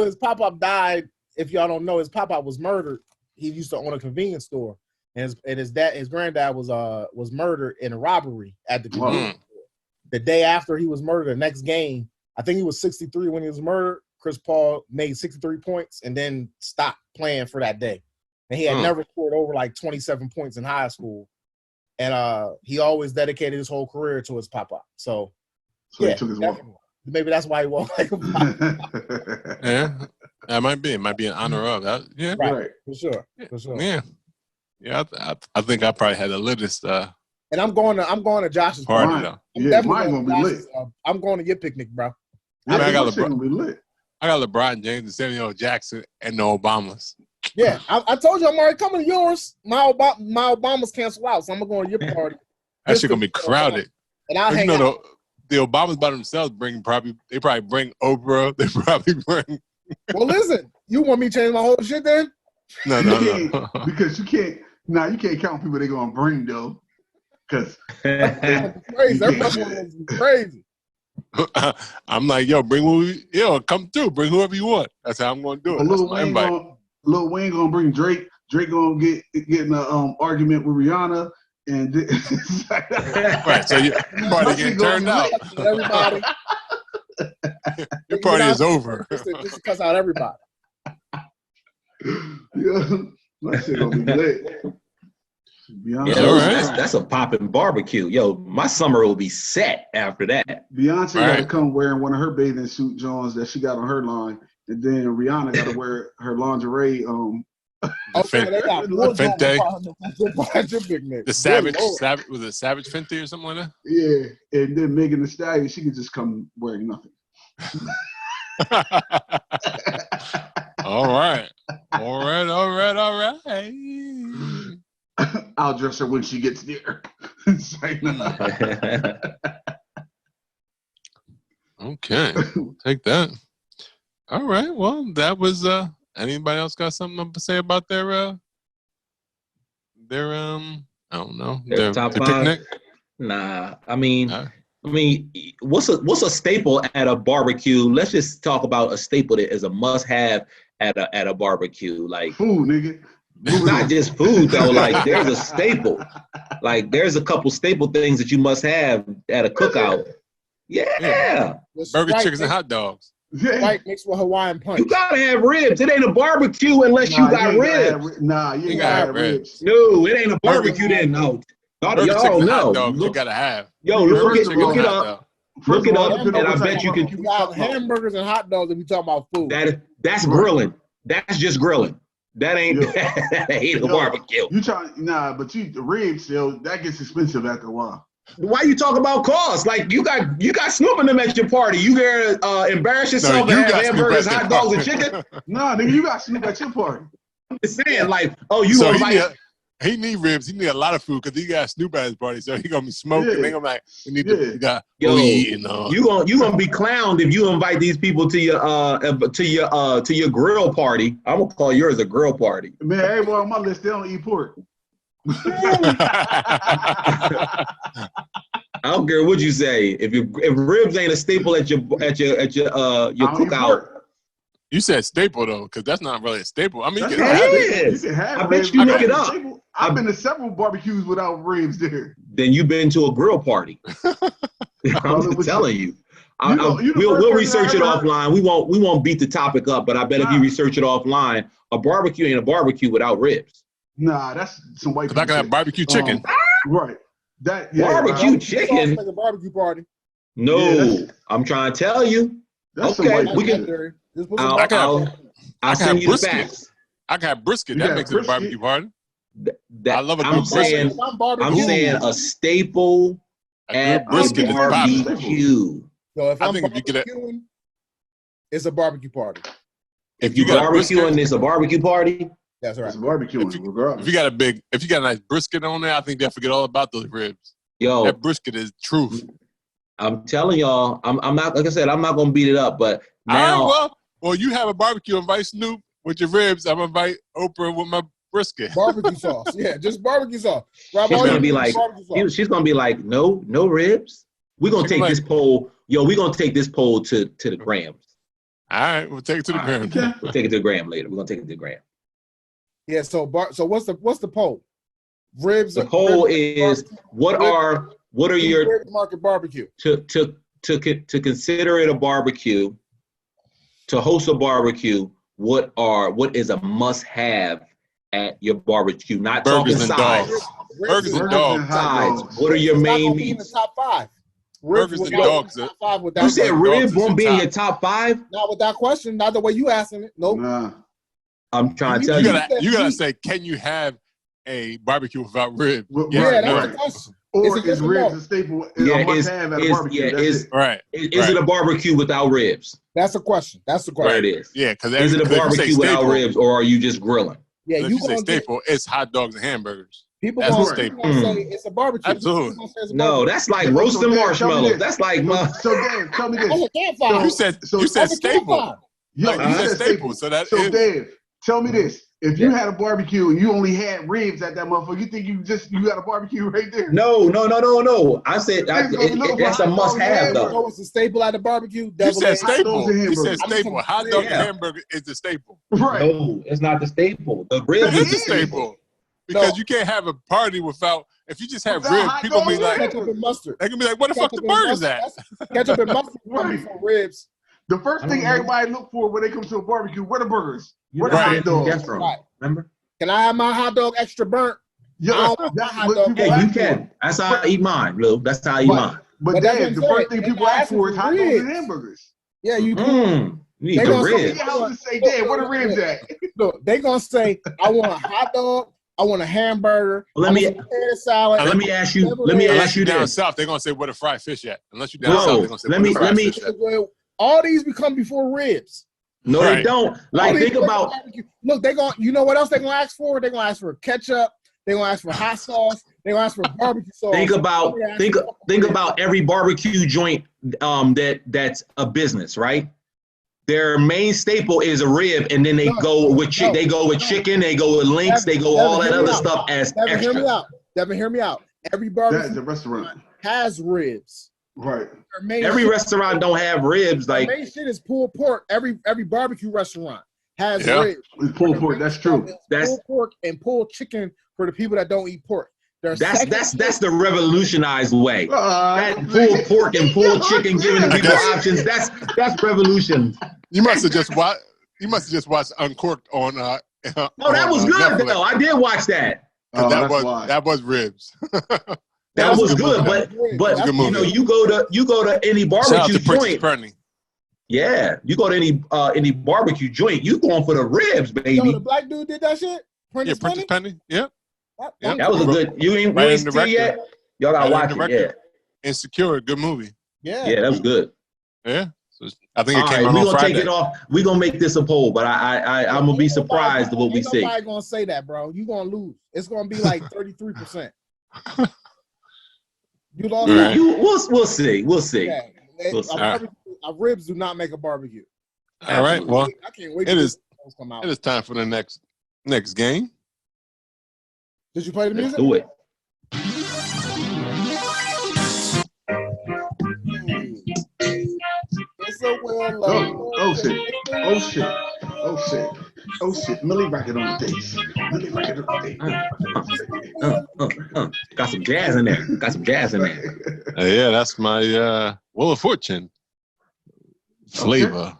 S5: His pop-up died. If y'all don't know, his pop-up was murdered. He used to own a convenience store. And his granddad was murdered in a robbery at the convenience store. The day after he was murdered, the next game, I think he was 63 when he was murdered. Chris Paul made 63 points and then stopped playing for that day. And he had never scored over like 27 points in high school. And he always dedicated his whole career to his pop-up. So yeah,
S4: he took his walk.
S5: Maybe that's why he walked like a pop-up.
S1: Yeah, that might be. It might be an honor of that. Yeah,
S5: right. For sure.
S1: Yeah. I think I probably had the littest.
S5: And I'm going to Josh's
S1: party.
S4: Yeah, mine gonna be lit.
S5: I'm going to your picnic, bro.
S1: I got LeBron James and Samuel Jackson and the Obamas.
S5: Yeah, I told you I'm already coming to yours. My Obamas cancel out, so I'm gonna go to your party.
S1: That shit gonna be crowded.
S5: And I'll hang out.
S1: the Obamas by themselves they probably bring Oprah. They probably bring.
S5: Well, listen, you want me to change my whole shit then?
S1: No.
S4: Because you can't. Nah, you can't count people they're gonna bring though. Because
S5: crazy. Everybody's crazy.
S1: I'm like, yo, come through. Bring whoever you want. That's how I'm gonna do it.
S4: Lil Wayne gonna bring Drake. Drake gonna get in an argument with Rihanna, and
S1: right. So your party getting turned out.
S5: Everybody.
S1: Your party is over.
S5: Just to cuss out everybody.
S4: Yeah, my shit gonna be lit.
S3: Yeah, that's a poppin' barbecue. Yo, my summer will be set after that.
S4: Beyonce got to come wearing one of her bathing suit Johns that she got on her line, and then Rihanna got to wear her lingerie.
S5: They got
S1: Fenty. The Savage
S5: Savage
S1: was it Savage Fenty or something like that?
S4: Yeah, and then Megan Thee Stallion, she could just come wearing nothing.
S1: All right.
S4: I'll dress her when she gets there.
S1: Okay, take that. All right. Well, that was. Anybody else got something to say about their I don't know,
S3: their top
S1: their
S3: five?
S1: picnic?
S3: Nah, I mean, what's a staple at a barbecue? Let's just talk about a staple that is a must-have at a barbecue. Like
S4: food, nigga.
S3: It's not just food though. Like there's a staple. Like there's a couple staple things that you must have at a cookout. Yeah.
S1: Burger, chickens, and hot dogs.
S5: White mixed with Hawaiian punch.
S3: You gotta have ribs. It ain't a barbecue unless you got ribs.
S4: You ain't gotta have ribs.
S3: No, it ain't a barbecue then. No.
S1: Y'all know. You gotta have.
S3: Yo, look it up. Look it up, and I bet you can.
S5: You got hamburgers and hot dogs if you talking about food.
S3: That's grilling. That's just grilling. That ain't a barbecue.
S4: You but the ribs still that gets expensive after a while.
S3: Why you talk about cost? Like you got Snoop and them at your party. You gotta embarrass yourself and have hamburgers, hot dogs, and chicken.
S4: Nah, nigga, you got Snoop at your party.
S3: I'm just saying, like, you gonna invite.
S1: He need ribs. He need a lot of food because he got Snoop at his party, so he gonna be smoking. They gonna be like, we need to got weed and all.
S3: You gonna be clowned if you invite these people to your grill party. I'm gonna call yours a grill party.
S4: Man, everyone on my list they don't eat pork.
S3: I don't care what you say. If ribs ain't a staple at your cookout.
S1: You said staple though, because that's not really a staple. I mean,
S3: you can have it. I bet you look it up.
S4: I've been to several barbecues without ribs there.
S3: Then you've been to a grill party. I'm just telling you. We'll research it offline. We won't beat the topic up, but I bet if you research it offline, a barbecue ain't a barbecue without ribs.
S4: Nah, that's some white people.
S1: I can have barbecue chicken.
S4: Right.
S3: Barbecue chicken.
S5: Like a barbecue party.
S3: No, I'm trying to tell you. Okay, we can. I'll send you the facts.
S1: I can have brisket. That makes it a barbecue party. I love a
S3: I'm saying a staple at a barbecue.
S5: So if I'm barbecuing, it's a barbecue party.
S3: If you barbecuing, it's a barbecue party.
S5: That's right.
S4: It's barbecuing.
S1: If you got a nice brisket on there, I think they'll forget all about those ribs.
S3: Yo,
S1: that brisket is truth.
S3: I'm telling y'all, I'm not, like I said, I'm not gonna beat it up, but now.
S1: All right, well, you have a barbecue. Invite Snoop with your ribs. I'm gonna invite Oprah with my brisket.
S5: Barbecue sauce, yeah, just barbecue sauce. Rob,
S3: she's gonna be like, no ribs. We're gonna take this poll. Yo, we're gonna take this poll to the grams.
S1: All right, we'll take it to the gram.
S3: Okay. We'll take it to the gram later. We're gonna take it to the gram.
S5: Yeah. So what's the poll? Ribs.
S3: The poll is what are your
S5: market barbecue
S3: to consider it a barbecue, to host a barbecue. What is a must-have at your barbecue? Not
S1: burgers
S3: talking
S1: and
S3: sides.
S1: dogs. Burgers and dogs.
S3: Sides. What are your main meats?
S5: In the top 5.
S1: Burgers and dogs.
S3: You said ribs won't be in your top 5?
S5: Not with that question. Not the way you asking it. Nope.
S4: Nah.
S3: I'm trying to tell you.
S1: You gotta say, can you have a barbecue without ribs?
S5: That's the question.
S4: Or is ribs a staple? Is
S3: it a barbecue without ribs?
S5: That's the question.
S3: Right, it is.
S1: Yeah, because
S3: is it a barbecue without ribs, or are you just grilling?
S5: Yeah,
S1: you say staple. It's hot dogs and hamburgers.
S5: People
S1: That's
S5: gonna,
S1: a staple.
S5: gonna say it's a barbecue.
S1: Absolutely.
S5: People gonna say it's a
S3: No,
S5: barbecue.
S3: that's like
S4: So
S3: roasting
S4: Dan, tell me
S3: marshmallows.
S4: this.
S3: That's like
S4: So Dan, tell me
S5: That's
S4: this.
S5: a campfire.
S1: You said
S5: That's a
S1: staple.
S5: campfire.
S4: Yo,
S1: Like, you said staple. So that
S4: So
S1: is.
S4: Dave, tell me this. If you had a barbecue and you only had ribs at that motherfucker, you think you got a barbecue right there?
S3: No. I said that's a must-have though.
S5: know what's a staple at the barbecue?
S1: You
S5: Double
S1: said
S5: egg.
S1: staple.
S4: and
S1: You said
S4: hamburgers.
S1: staple. Hot dog and
S3: Yeah.
S1: hamburger is the staple.
S4: Right.
S3: No, it's not the staple. The ribs
S1: It
S3: is
S1: is the staple. Because you can't have a party without, if you just have
S4: Without
S1: ribs,
S4: hot
S1: people be
S4: dogs,
S1: like,
S5: Ketchup and mustard.
S1: they can be like, what the fuck the burgers at?
S5: Ketchup and mustard come
S4: Right.
S5: before ribs.
S4: The first thing everybody look for when they come to a barbecue, where the burgers? Where the
S1: Right.
S4: hot dogs?
S3: That's wrong.
S5: Right.
S3: Remember?
S5: Can I have my hot dog extra burnt?
S4: Yo,
S5: I don't want
S4: that's
S5: hot
S4: what
S5: dog.
S4: people
S3: Yeah, you
S4: ask for.
S3: can. That's how I eat mine, Lou. That's how I eat mine.
S4: But
S5: But that's
S4: Dave,
S5: what
S4: the
S5: I'm
S4: first
S5: saying.
S4: thing people
S5: They're
S4: ask for is hot dogs
S5: asking
S4: and
S5: for
S4: hamburgers.
S5: Yeah, you do.
S3: You need
S5: They
S3: the
S5: gonna say-
S3: ribs.
S4: Your house and say, Dave, where the ribs at?
S5: Look, they gonna say, I want a hot dog, I want a hamburger,
S3: Let
S5: I
S3: me-
S5: want a potato salad.
S3: Let me ask you
S1: Unless you down
S3: this.
S1: south, they're going to say, where the fried fish at? Unless you down
S3: No,
S1: south, they're going to say,
S3: let
S1: where
S3: me-
S1: the fried
S3: let me-
S1: fish at?
S5: All these become before ribs.
S3: No, they
S1: Right.
S3: don't.
S5: All
S3: Like,
S5: these
S3: think about.
S5: barbecue- Look, they going. You know what else they gonna ask for? They gonna ask for ketchup. They gonna ask for hot sauce. They gonna ask for barbecue sauce.
S3: Think about
S5: They ask
S3: think
S5: for-
S3: think about every barbecue joint that's a business, right? Their main staple is a rib, and then they go with chicken, they go with links, they go all that
S5: Devin, hear me
S3: other
S5: out.
S3: stuff as
S5: Devin, hear me
S3: extra.
S5: out. Devin, hear me out. Every
S4: That is
S5: barbecue
S4: a restaurant.
S5: has ribs.
S4: Right.
S5: Their main
S3: Every
S5: shit-
S3: restaurant don't have ribs.
S5: their
S3: Like,
S5: main shit is pulled pork. Every barbecue restaurant has
S1: Yeah.
S5: ribs.
S4: It's pulled pork. That's true.
S3: That's-
S5: pulled pork and pulled chicken for the people that don't eat pork. Their second
S3: that's the revolutionized way. That
S4: That
S3: pulled pork and pulled chicken, giving
S1: I
S3: people
S1: guess-
S3: options. That's revolution.
S1: You must have just watched. You must have just watched Uncorked on.
S3: No, that was good
S1: Netflix.
S3: though. I did watch that.
S1: 'Cause
S4: that's why.
S1: that was ribs.
S3: That
S1: was
S3: was
S1: a good
S3: good,
S1: movie.
S3: but
S1: a good
S3: you know,
S1: movie.
S3: you go to any
S1: Shout out
S3: barbecue
S1: to Princess
S3: joint.
S1: Penny.
S3: Yeah, you go to any barbecue joint, you going for the ribs,
S5: Yo,
S3: baby.
S5: the black dude did that shit.
S1: Yeah, Princess Penny. Yeah, yeah.
S3: That was a good. You ain't
S1: Right in
S3: wasted
S1: the record.
S3: yet. Y'all gotta
S1: Right in
S3: watch
S1: the
S3: it.
S1: record. Insecure, good movie.
S3: Yeah, that was good.
S1: Yeah, so I think it
S3: All
S1: came
S3: right,
S1: out
S3: we
S1: on
S3: gonna
S1: Friday.
S3: take it off. We gonna make this a poll, but I'm gonna be surprised at what we
S5: Ain't
S3: see.
S5: nobody gonna say that, bro. You gonna lose. It's gonna be like 33%. You lost.
S1: All right.
S3: We'll see. We'll see.
S5: Yeah.
S3: We'll see.
S5: Ribs do not make a barbecue.
S1: All right, well,
S5: I can't wait.
S1: it is.
S5: those come out.
S1: It is time for the next game.
S5: Did you play the
S3: Let's
S5: music?
S3: do it.
S5: It's a well
S4: Oh shit. Oh shit. Oh shit. Oh shit. Millie Rocket on the days. Millie Rocket on the days.
S3: Got some jazz in there. Got some jazz in there.
S1: Yeah, that's my Wheel of Fortune flavor.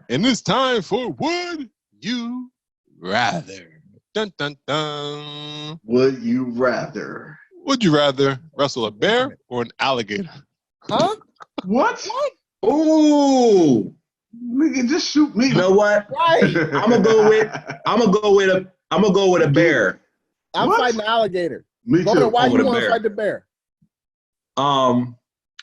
S1: And it's time for Would You Rather. Dun dun dun.
S4: Would you rather?
S1: Would you rather wrestle a bear or an alligator?
S5: Huh?
S4: What?
S3: Ooh.
S4: Nigga, just shoot me.
S3: You know what?
S5: Right.
S3: I'm gonna go with a bear.
S5: I'm
S4: What?
S5: fighting the alligator.
S4: Me
S5: Go to
S4: too.
S5: why
S3: with
S5: you
S3: a
S5: want to
S3: bear.
S5: fight the bear?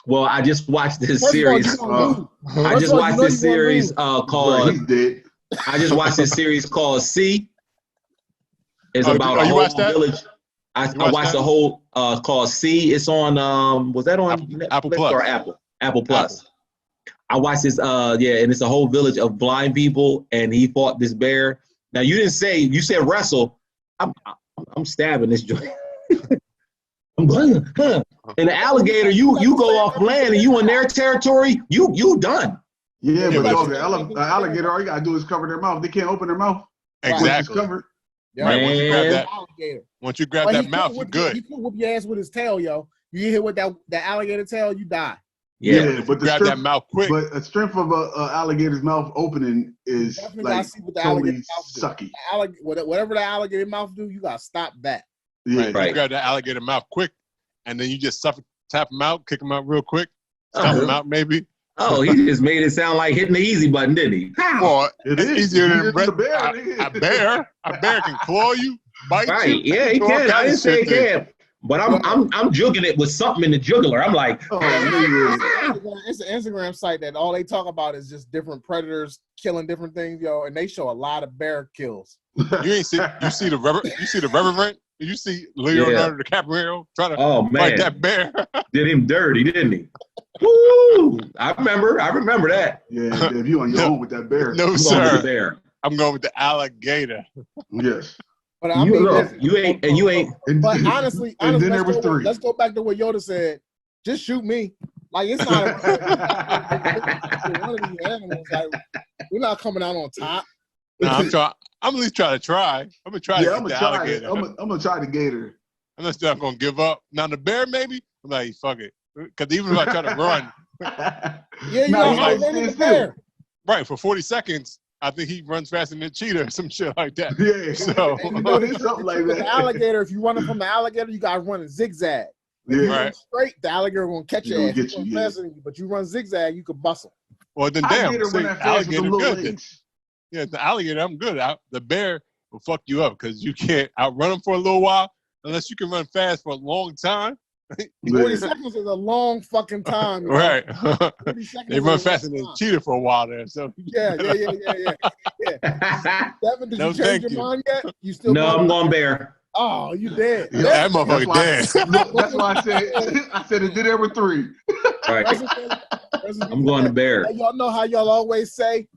S3: Well, I just watched this
S5: First of all,
S3: series.
S5: you gonna lose.
S3: I
S5: First
S3: just
S5: of all,
S3: watched
S5: you know
S3: this
S5: you gonna
S3: series
S5: lose.
S4: Right,
S3: called.
S4: he's dead.
S3: I just watched this series called C. It's
S1: Oh,
S3: about
S1: you
S3: a whole
S1: watched that?
S3: village. I
S1: watched
S3: watched
S1: that?
S3: the whole called C. It's on was that on
S1: Apple
S3: Netflix
S1: Plus.
S3: or Apple Plus? I watched this and it's a whole village of blind people, and he fought this bear. Now you said wrestle. I'm stabbing this joint. I'm going, and the alligator, you go off land and you in their territory, you done.
S4: Yeah,
S1: Yeah,
S4: but
S1: but-
S4: dog, an alligator, all you gotta do is cover their mouth. They can't open their mouth.
S1: Exactly.
S4: Once it's covered.
S5: Yeah.
S1: Right, once you grab
S3: Man.
S1: that,
S5: Alligator.
S1: once you grab
S5: But
S1: that
S5: he
S1: mouth,
S5: could
S1: you're
S5: whip
S1: good.
S5: He could whoop your ass with his tail, yo. You get hit with that alligator tail, you die.
S3: Yeah.
S4: but the
S1: Grab that
S4: strength,
S1: mouth quick.
S4: but the strength of a alligator's mouth opening is
S5: Definitely
S4: like
S5: gotta see what the alligator
S4: totally
S5: mouth do.
S4: sucky.
S5: Whatever the alligator mouth do, you gotta stop that.
S4: Yeah.
S1: Right.
S3: Right.
S1: You grab that alligator mouth quick, and then you just tap him out, kick him out real quick, stomp him out maybe.
S3: Oh, he just made it sound like hitting the easy button, didn't he?
S1: Well,
S4: It
S1: it's
S4: is.
S1: easier than
S4: It's the bear, nigga.
S1: a bear can claw you, bite you.
S3: Right? Yeah, he
S1: do all
S3: can. I
S1: kinds
S3: didn't
S1: of
S3: say he
S1: shit.
S3: can, but I'm juggling it with something in the jugular. I'm like,
S4: Oh, nigga.
S5: It's an Instagram site that all they talk about is just different predators killing different things, yo, and they show a lot of bear kills.
S1: You see the reverend. Did you see Leonardo DiCaprio trying to fight that bear?
S3: Did him dirty, didn't he? Woo! I remember that.
S4: Yeah, Dave, you on your own with that bear.
S1: No,
S3: I'm
S1: sir.
S3: going with the bear.
S1: I'm going with the alligator.
S4: Yes.
S5: But I
S3: You
S5: mean,
S3: look, you ain't.
S5: But honestly,
S4: and then there was 3.
S5: Let's go back to what Yoda said. Just shoot me. Like it's not one of these animals. Like we're not coming out on top.
S1: No, I'm at least trying to try. I'm gonna try to get the alligator.
S4: I'm gonna try the gator.
S1: I'm not gonna give up. Now the bear, maybe. I'm like, fuck it. Because even if I try to run,
S5: you know how to run the bear.
S1: Right, for 40 seconds, I think he runs faster than a cheetah or some shit like that.
S4: Yeah.
S1: So
S4: something like that.
S5: The alligator, if you're running from the alligator, you gotta run a zigzag.
S4: Yeah.
S5: You
S1: Right.
S5: run straight, the alligator gonna catch your ass.
S4: Get you,
S5: Faster than you, but you run zigzag, you could bustle.
S1: Well, then damn,
S4: Alligator run that fast with
S1: alligator
S4: them little
S1: good.
S4: legs.
S1: Yeah, the alligator, I'm good. The bear will fuck you up because you can't outrun him for a little while unless you can run fast for a long time.
S5: 40 seconds is a long fucking time.
S1: Right.
S5: 40 seconds
S1: They run faster than a cheetah for a while there. So
S5: Yeah. Devin, did
S1: No,
S5: you change
S1: thank
S5: your
S1: you.
S5: mind yet? You still
S3: No, I'm going bear.
S5: Oh, you dead.
S4: Yeah,
S1: that motherfucker dead.
S4: Look, that's why I said it did every 3.
S3: Right. I'm going to bear.
S5: Hey, y'all know how y'all always say,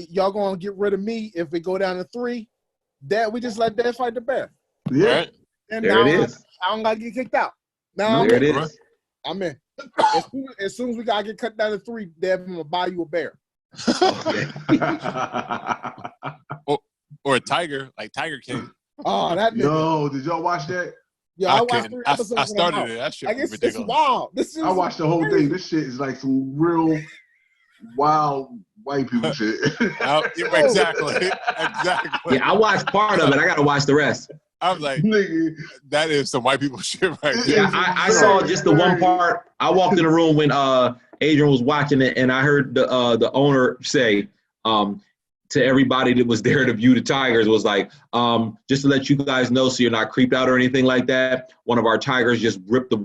S5: y'all gonna get rid of me if we go down to 3. That we just let Dad fight the bear.
S4: Yeah.
S1: Right?
S5: And
S3: There
S5: now
S3: it is.
S5: I don't gotta get kicked out. Now
S3: There it is.
S5: I'm in. As soon as we gotta get cut down to 3, Dad, I'm gonna buy you a bear.
S1: Or a tiger, like Tiger King.
S5: Oh, that nigga.
S4: Yo, did y'all watch that?
S5: Yo, I watched 3 episodes.
S1: I started it. That shit
S5: Like
S1: was
S5: it's
S1: ridiculous.
S5: wild. This is
S4: I watched the whole
S5: crazy.
S4: thing. This shit is like some real wild white people shit.
S1: Exactly. Exactly.
S3: Yeah, I watched part of it. I got to watch the rest.
S1: I was like,
S4: Nigga.
S1: that is some white people shit right there.
S3: Yeah, I saw just the one part. I walked in the room when Adrian was watching it, and I heard the owner say to everybody that was there to view the tigers was like, just to let you guys know, so you're not creeped out or anything like that. One of our tigers just ripped the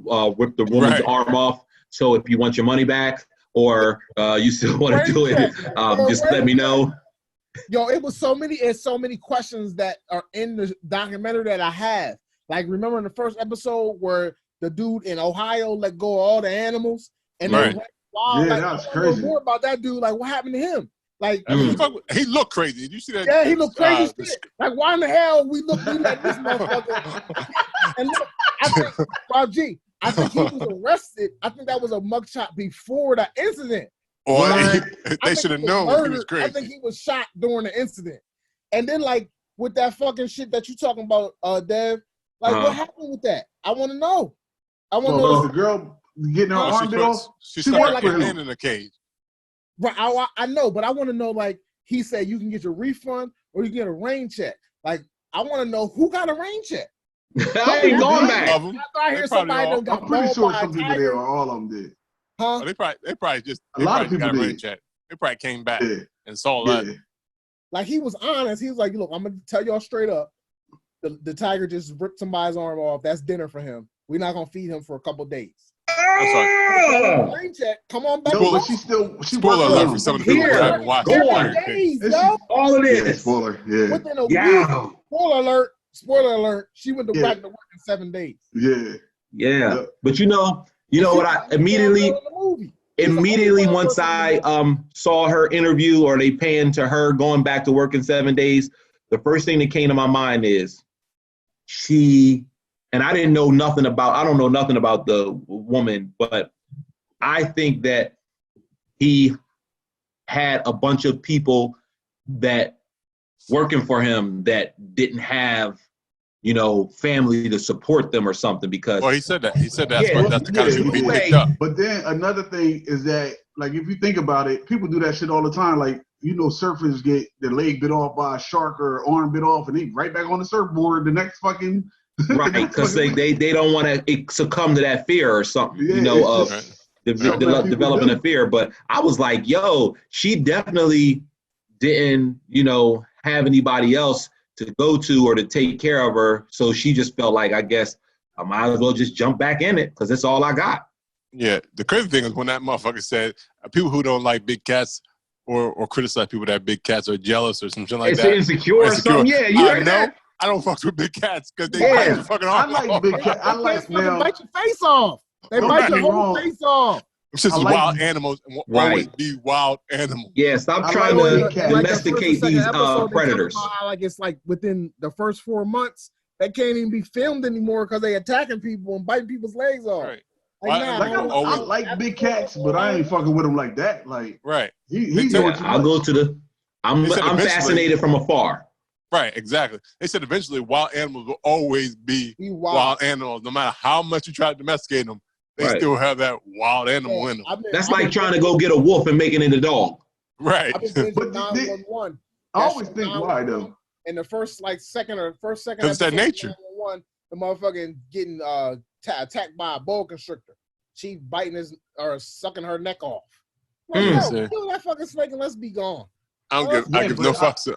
S3: woman's arm off. So if you want your money back or you still want to do it, just let me know.
S5: Yo, it was so many questions that are in the documentary that I have. Like, remember in the first episode where the dude in Ohio let go of all the animals and
S1: Right.
S5: they went wild?
S4: Yeah,
S5: like,
S4: that was
S5: I wanna know
S4: crazy.
S5: more about that dude. Like, what happened to him? Like,
S1: He looked crazy. Did you see that?
S5: yeah, he looked crazy. Shit. Like, why in the hell we let this motherfucker? And look, I think, Rob G, I think he was arrested. I think that was a mugshot before the incident.
S1: Or
S5: I
S1: they
S5: think
S1: should have
S5: he
S1: known
S5: murdered.
S1: he was crazy.
S5: I think he was shot during the incident. And then, like, with that fucking shit that you talking about, Dev, like, what happened with that? I want to know. I want to
S4: Well,
S5: know.
S4: the girl getting her arm bit off.
S1: She
S4: She
S1: started
S4: worked for
S1: putting
S4: him.
S1: in a cage.
S5: Right, I know, but I want to know, like, he said you can get your refund or you can get a rain check. Like, I want to know who got a rain check.
S3: I ain't going
S1: All of
S3: back.
S1: them.
S5: After I
S1: They
S5: hear
S1: probably
S5: somebody
S1: all-
S5: done got
S4: I'm pretty
S5: mauled
S4: sure
S5: by a
S4: some people
S5: tiger,
S4: there, or all of them did.
S5: huh?
S1: Oh, they probably just
S4: A lot of
S1: got a
S4: people
S1: rain
S4: did.
S1: check. They probably came back
S4: Yeah,
S1: and saw
S4: yeah.
S1: that.
S5: Like, he was honest. He was like, look, I'm going to tell y'all straight up. The tiger just ripped somebody's arm off. That's dinner for him. We're not going to feed him for a couple days. Rain check. Come on back.
S4: No, but she
S1: Spoiler
S4: worked
S1: alert
S4: for
S1: for some of the
S3: Here,
S1: people who haven't watched
S3: go
S1: it.
S3: on.
S5: Days,
S4: It's-
S5: yo.
S3: All it
S4: Yeah,
S3: is.
S4: spoiler. Yeah,
S5: Within a week.
S3: Yeah.
S5: Spoiler alert. She went to
S4: Yeah.
S5: back to work in 7 days.
S4: yeah.
S3: Yeah. But you know what I immediately once I saw her interview or they panned to her going back to work in 7 days, the first thing that came to my mind is and I don't know nothing about the woman, but I think that he had a bunch of people that working for him that didn't have, family to support them or something because.
S1: Well, he said that. He said that's
S3: Yeah,
S1: that's the kind of
S4: yeah,
S1: shit he
S3: yeah.
S1: picked up.
S4: But then another thing is that, like, if you think about it, people do that shit all the time. Like, surfers get their leg bit off by a shark or arm bit off, and they right back on the surfboard the next fucking.
S3: Right, because they don't want to succumb to that fear or something,
S4: Yeah,
S3: of
S4: it's
S1: Right.
S3: developing a fear. But I was like, yo, she definitely didn't, have anybody else to go to or to take care of her. So she just felt like, I guess I might as well just jump back in it because that's all I got.
S1: Yeah, the crazy thing is when that motherfucker said people who don't like big cats or criticize people that have big cats are jealous or something like
S3: It's
S1: that.
S3: insecure or something. Yeah, you heard that?
S1: I don't fuck with big cats because they
S3: Yeah.
S1: bite your fucking
S4: I
S1: arm
S4: like
S1: off.
S4: big cat. I
S5: They
S4: like
S5: fucking
S4: now.
S5: bite your face off. They
S4: Don't
S5: bite
S4: get
S5: your
S4: me
S5: whole
S4: wrong.
S5: face off.
S1: It's just
S4: I like-
S1: wild animals and will always
S3: Right.
S1: be wild animals.
S3: Yeah, stop
S4: I
S3: trying
S4: like
S3: to
S4: big cats.
S5: Like the first or
S3: domesticate
S5: second
S3: these
S5: episode, they talk
S3: predators.
S5: about how, like, it's like within the first 4 months, they can't even be filmed anymore because they attacking people and biting people's legs off.
S1: Right.
S5: Like,
S1: Why-
S5: nah,
S1: like,
S5: hold on.
S1: always-
S4: I like big cats, but I ain't fucking with them like that. Like
S1: Right.
S4: he's
S1: Yeah,
S4: doing too
S3: I'll
S4: much.
S3: go to the. I'm
S1: They said eventually-
S3: fascinated from afar.
S1: Right, exactly. They said eventually wild animals will always be
S5: Be
S1: wild animals. No matter how much you try to domesticate them, they
S3: Right.
S1: still have that wild animal in them.
S3: That's like trying to go get a wolf and making it a dog.
S1: Right.
S5: I've been
S4: But
S5: binging 911.
S4: I always think why though.
S5: In the first second
S1: 'Cause it's that
S5: episode of
S1: nature.
S5: 911, the motherfucking getting attacked by a boa constrictor. She biting his or sucking her neck off. Like, yo, kill that fucking snake and let's be gone.
S1: I don't give, I give no fucks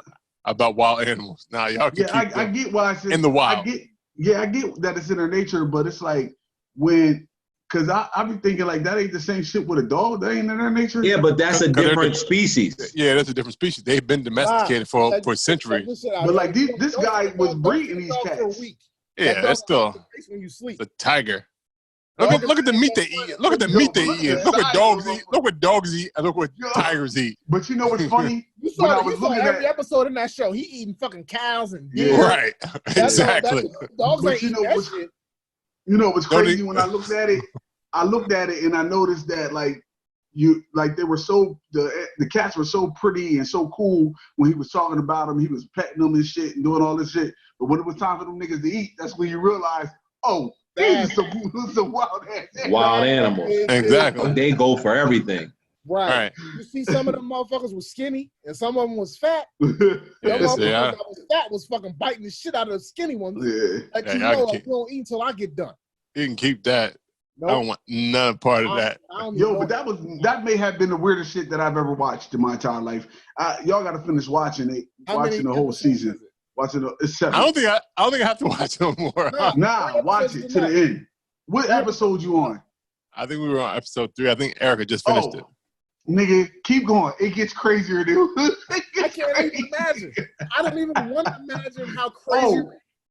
S1: about wild animals. Now y'all can
S4: Yeah,
S1: keep
S4: I
S1: them
S4: get why I said
S1: in the wild.
S4: I get that it's in their nature, but it's like because I be thinking like that ain't the same shit with a dog. That ain't in their nature.
S3: Yeah, but that's a
S1: 'Cause they're
S3: different
S1: different.
S3: species.
S1: Yeah, that's a different species. They've been domesticated for centuries.
S4: But like this guy was breeding these
S5: For a
S4: cats.
S5: week.
S1: Yeah, that's still
S5: when you sleep.
S1: the tiger. Look at the meat they eat. Look at the meat they eat. Look what dogs eat. Look what dogs eat. And look what tigers eat.
S4: But you know what's funny?
S5: You
S4: When I
S5: saw,
S4: was
S5: you saw
S4: looking
S5: every
S4: at
S5: episode in that show. He eating fucking cows and
S4: Yeah.
S5: deer.
S1: Right. Exactly.
S5: Dogs
S4: But
S5: ain't
S4: you
S5: eating
S4: know
S5: that
S4: what's-
S5: shit.
S4: you know what's
S1: Don't
S4: crazy
S1: eat-
S4: when I looked at it? I looked at it and I noticed that they were so the cats were so pretty and so cool when he was talking about them. He was petting them and shit and doing all this shit. But when it was time for them niggas to eat, that's when you realize, oh, these are some wild ass.
S3: Wild animals.
S1: Exactly.
S3: They go for everything.
S5: Right.
S1: Right.
S5: You see, some of them motherfuckers was skinny and some of them was fat. Them
S1: Yeah,
S5: motherfuckers
S1: yeah.
S5: that was fat was fucking biting the shit out of the skinny ones.
S4: Yeah.
S5: Like,
S1: Yeah,
S5: you
S1: y'all
S5: know,
S1: can
S5: like,
S1: keep-
S5: you don't eat until I get done.
S1: You can keep that.
S5: Nope.
S1: I don't want none part of that.
S5: I don't
S4: Yo,
S5: even
S4: but
S5: know.
S4: that may have been the weirdest shit that I've ever watched in my entire life. Y'all got to finish watching it,
S5: How many
S4: watching the whole
S5: episodes
S4: season.
S5: is it?
S4: Watching it's 7.
S1: I don't think I have to watch no more.
S5: No.
S4: Nah, watch it to the end. What episode you on?
S1: I think we were on episode 3. I think Erica just finished it.
S4: Nigga, keep going. It gets crazier, dude.
S5: I can't even imagine. I don't even want to imagine how crazy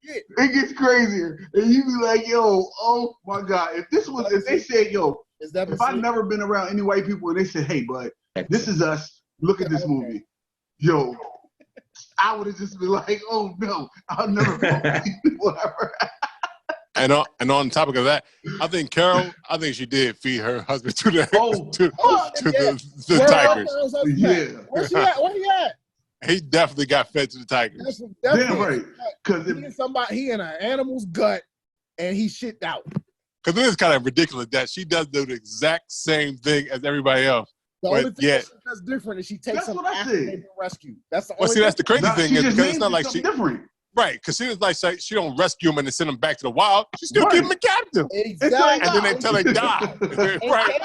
S5: it
S4: It gets crazier. And you be like, yo, oh my God. If they said, yo,
S5: is. That
S4: if I've never been around any white people and they said, hey, bud, this is us. Look at this movie. Yo, I would have just been like, oh no, I'll never whatever.
S1: And on the topic of that, I think Carol, she did feed her husband to the the tigers.
S4: Yeah.
S5: Where's he at? Where he at?
S1: He definitely got fed to the tigers.
S4: Damn right. Because
S5: he in an animal's gut and he shit out.
S1: Because it is kind of ridiculous that she does do the exact same thing as everybody else.
S5: The
S1: But
S5: only thing
S1: yet-
S5: that's different is she takes
S4: That's
S5: them
S4: what I
S5: after
S4: said.
S5: they've been rescued. That's the
S1: Well,
S5: only
S1: see, that's the crazy
S4: nah,
S1: thing
S4: she
S1: is
S4: just
S1: because it's
S4: named
S1: not
S4: it
S1: like
S4: something
S1: she
S4: different.
S1: right. Because she was like she don't rescue them and then send them back to the wild. She still keep them a captive,
S5: Exactly.
S1: and then they tell they die. Right?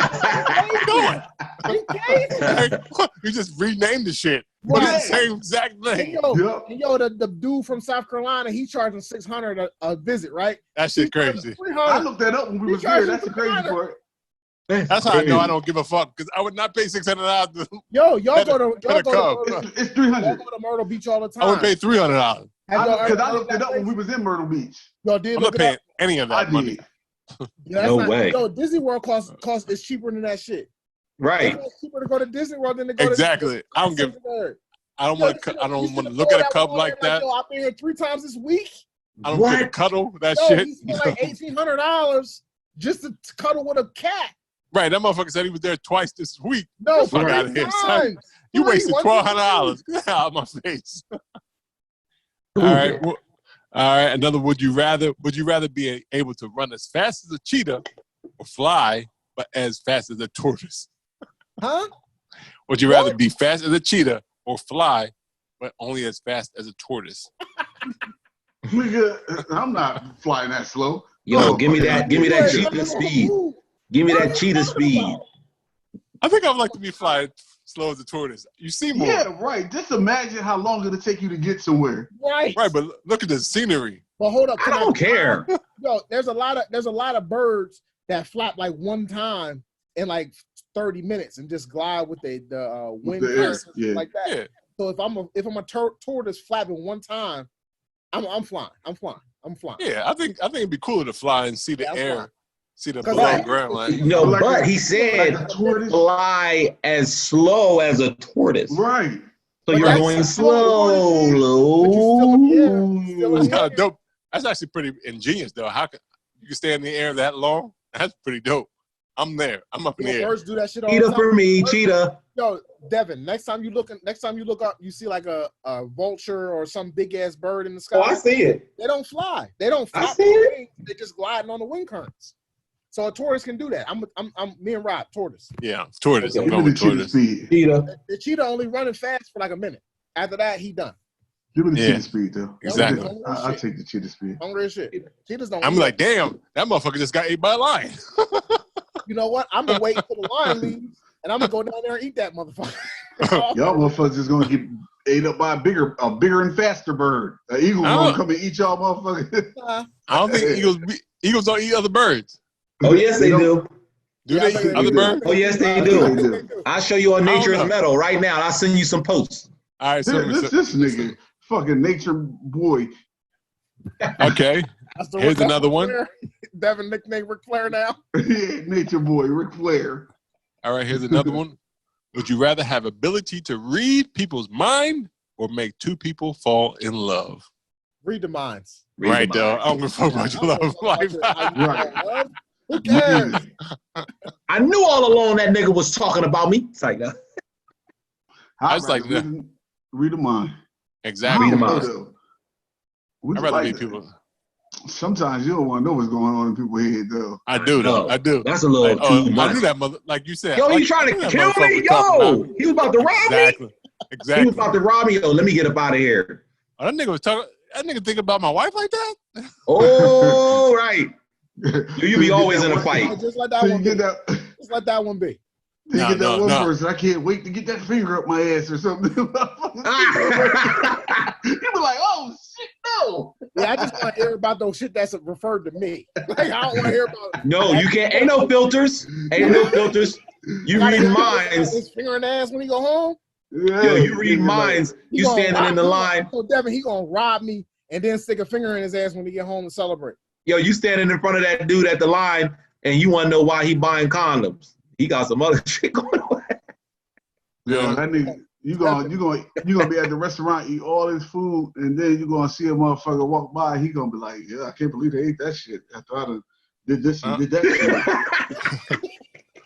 S1: What you doing? You just renamed the shit, but it's the same exact thing.
S5: The dude from South Carolina, he charging $600 a visit, right?
S1: That shit crazy.
S4: I looked that up when we was there. That's the crazy part.
S1: That's how I know I don't give a fuck because I would not pay $600.
S5: Y'all
S1: Pet
S5: go to
S4: It's $300.
S5: y'all go to Myrtle Beach all the time.
S1: I would pay $300.
S4: Because I looked it up when we was in Myrtle Beach.
S5: Y'all did
S1: I'm
S5: look
S1: not
S5: it up?
S1: paying any of that money.
S3: No way.
S5: Yo, Disney World cost is cheaper than that shit.
S3: Right.
S5: It's cheaper to go to Disney World than to go
S1: Exactly. I don't want to look at a cup like that.
S5: Yo, I've been here 3 times this week.
S1: I don't want to cuddle that
S5: Yo,
S1: shit.
S5: he spent like $1,800 just to cuddle with a cat.
S1: Right, that motherfucker said he was there twice this week.
S5: No,
S1: Fuck out of here, son. You wasted $1,200. Get out of my face. All right. Well, all right. Another would you rather? Would you rather be able to run as fast as a cheetah or fly, but as fast as a tortoise?
S5: Huh?
S1: Would you rather be fast as a cheetah or fly, but only as fast as a tortoise?
S4: Nigga, I'm not flying that slow.
S3: Yo, give me that cheetah speed. Give me that cheetah speed.
S1: I think I would like to be flying slow as a tortoise. You see more.
S4: Yeah, right. Just imagine how long it'll take you to get somewhere.
S5: Right.
S1: Right, but look at the scenery.
S5: But hold up.
S3: I don't care.
S5: Yo, there's a lot of birds that flap like one time in like 30 minutes and just glide with the wind
S4: the air,
S5: currents and
S4: yeah.
S5: like that.
S1: Yeah.
S5: So if I'm a tortoise flapping one time, I'm flying.
S1: Yeah, I think it'd be cooler to fly and see the
S5: Yeah, I'm
S1: air,
S5: flying.
S1: see the
S5: 'Cause
S1: below
S5: I-
S1: ground. Like,
S3: No,
S4: Like
S3: but
S4: a-
S3: he said
S4: like a tortoise.
S3: fly as slow as a tortoise.
S4: Right.
S3: So
S5: But
S3: you're
S5: that's
S3: going
S5: slow.
S3: slow.
S5: But you're still in the air. Still in
S1: that's
S5: the
S1: kind of dope. That's actually pretty ingenious, though. How can you can stay in the air that long? That's pretty dope. I'm there. I'm up in the
S5: You know,
S1: air.
S5: birds do that shit all the
S3: Cheetah
S5: time.
S3: for me,
S5: Birds-
S3: cheetah.
S5: Yo, Devin, next time you look up, you see like a vulture or some big ass bird in the sky.
S3: Oh, I see it.
S5: They don't fly. They don't
S3: I
S5: flop
S3: see
S5: their
S3: it.
S5: wings. They just gliding on the wind currents. So a tortoise can do that. I'm me and Rob, tortoise.
S1: Yeah, tortoise.
S3: Okay.
S1: I'm
S4: Give
S1: going
S4: me
S1: with
S4: the cheetah
S1: tortoise.
S4: speed.
S3: Cheetah.
S5: The cheetah only running fast for like a minute. After that, he done.
S4: Give me the
S1: Yeah.
S4: cheetah speed, though.
S1: Exactly.
S4: I'll take the cheetah speed.
S5: Hungry as shit. Cheetahs don't.
S1: I'm
S5: eat
S1: like,
S5: it.
S1: damn, that motherfucker just got ate by a lion.
S5: You know what? I'm gonna wait till the lion leaves, and I'm gonna go down there and eat that motherfucker.
S4: Y'all motherfuckers is gonna get ate up by a bigger and faster bird. An eagle gonna come and eat y'all motherfuckers.
S1: I don't think eagles don't eat other birds.
S3: Oh, yes, they do.
S1: Do
S5: Yeah,
S1: they
S5: I
S1: eat
S5: think
S1: other
S4: do.
S1: birds?
S3: Oh, yes, they
S4: I
S3: do.
S4: think they do.
S3: I'll show you on
S1: I don't
S3: Nature's
S1: know.
S3: Metal right now. I'll send you some posts.
S1: All right, so,
S4: This nigga, fucking nature boy.
S1: okay. Here's another
S5: Ric
S1: one.
S5: Flair. Devin nicknamed Ric Flair now.
S4: Yeah, nature boy, Ric Flair.
S1: All right, here's another one. Would you rather have ability to read people's mind or make two people fall in love?
S5: Read the minds.
S3: Read
S1: Right,
S3: the
S1: though.
S3: mind.
S1: I don't give a fuck about your love life.
S4: Right.
S5: Who cares?
S3: I knew all along that nigga was talking about me. It's like,
S1: I was like,
S4: read the mind.
S1: Exactly.
S3: Read 'em
S4: I
S3: out.
S4: don't know, though. Would
S1: I'd
S4: you
S1: rather
S4: like
S1: meet
S4: that?
S1: people.
S4: Sometimes you don't want to know what's going on in people's head, though.
S1: I do, though.
S3: No,
S1: I do.
S3: that's a little
S1: Like, oh,
S3: too
S1: I
S3: much.
S1: knew that mother, like you said.
S3: Yo,
S1: like,
S3: he trying
S1: I
S3: to
S1: knew that
S3: kill
S1: motherfucker
S3: me?
S1: was talking
S3: Yo,
S1: about me.
S3: he was about to rob me.
S1: Exactly.
S3: He
S1: Exactly.
S3: was about to rob me. Yo, let me get up out of here.
S1: Oh, that nigga was talking. That nigga think about my wife like that?
S3: Oh, right. You be always in a
S5: Oh,
S3: fight.
S5: just let that
S4: So you
S5: one be.
S4: get that.
S5: Just let that one be.
S4: You get that
S1: No,
S4: one
S1: no.
S4: person. I can't wait to get that finger up my ass or something. You be like, oh shit, no.
S5: Yeah, I just want to hear about those shit that's referred to me. Like, I don't want to hear about.
S3: No, you can't. Ain't no filters. Ain't no filters. You read minds.
S5: His finger in the ass when he go home.
S4: Yeah,
S3: Yo, you read
S4: nigga, like,
S3: minds.
S5: He
S3: You
S5: gonna
S3: standing
S5: rob
S3: in the
S5: me.
S3: line.
S5: So Devin, he gonna rob me and then stick a finger in his ass when he get home to celebrate.
S3: Yo, you standing in front of that dude at the line, and you want to know why he buying condoms. He got some other shit going on.
S4: Yeah, that nigga, you gonna be at the restaurant, eat all his food, and then you gonna see a motherfucker walk by. He gonna be like, "Yeah, I can't believe they ate that shit after I done did this and did that shit."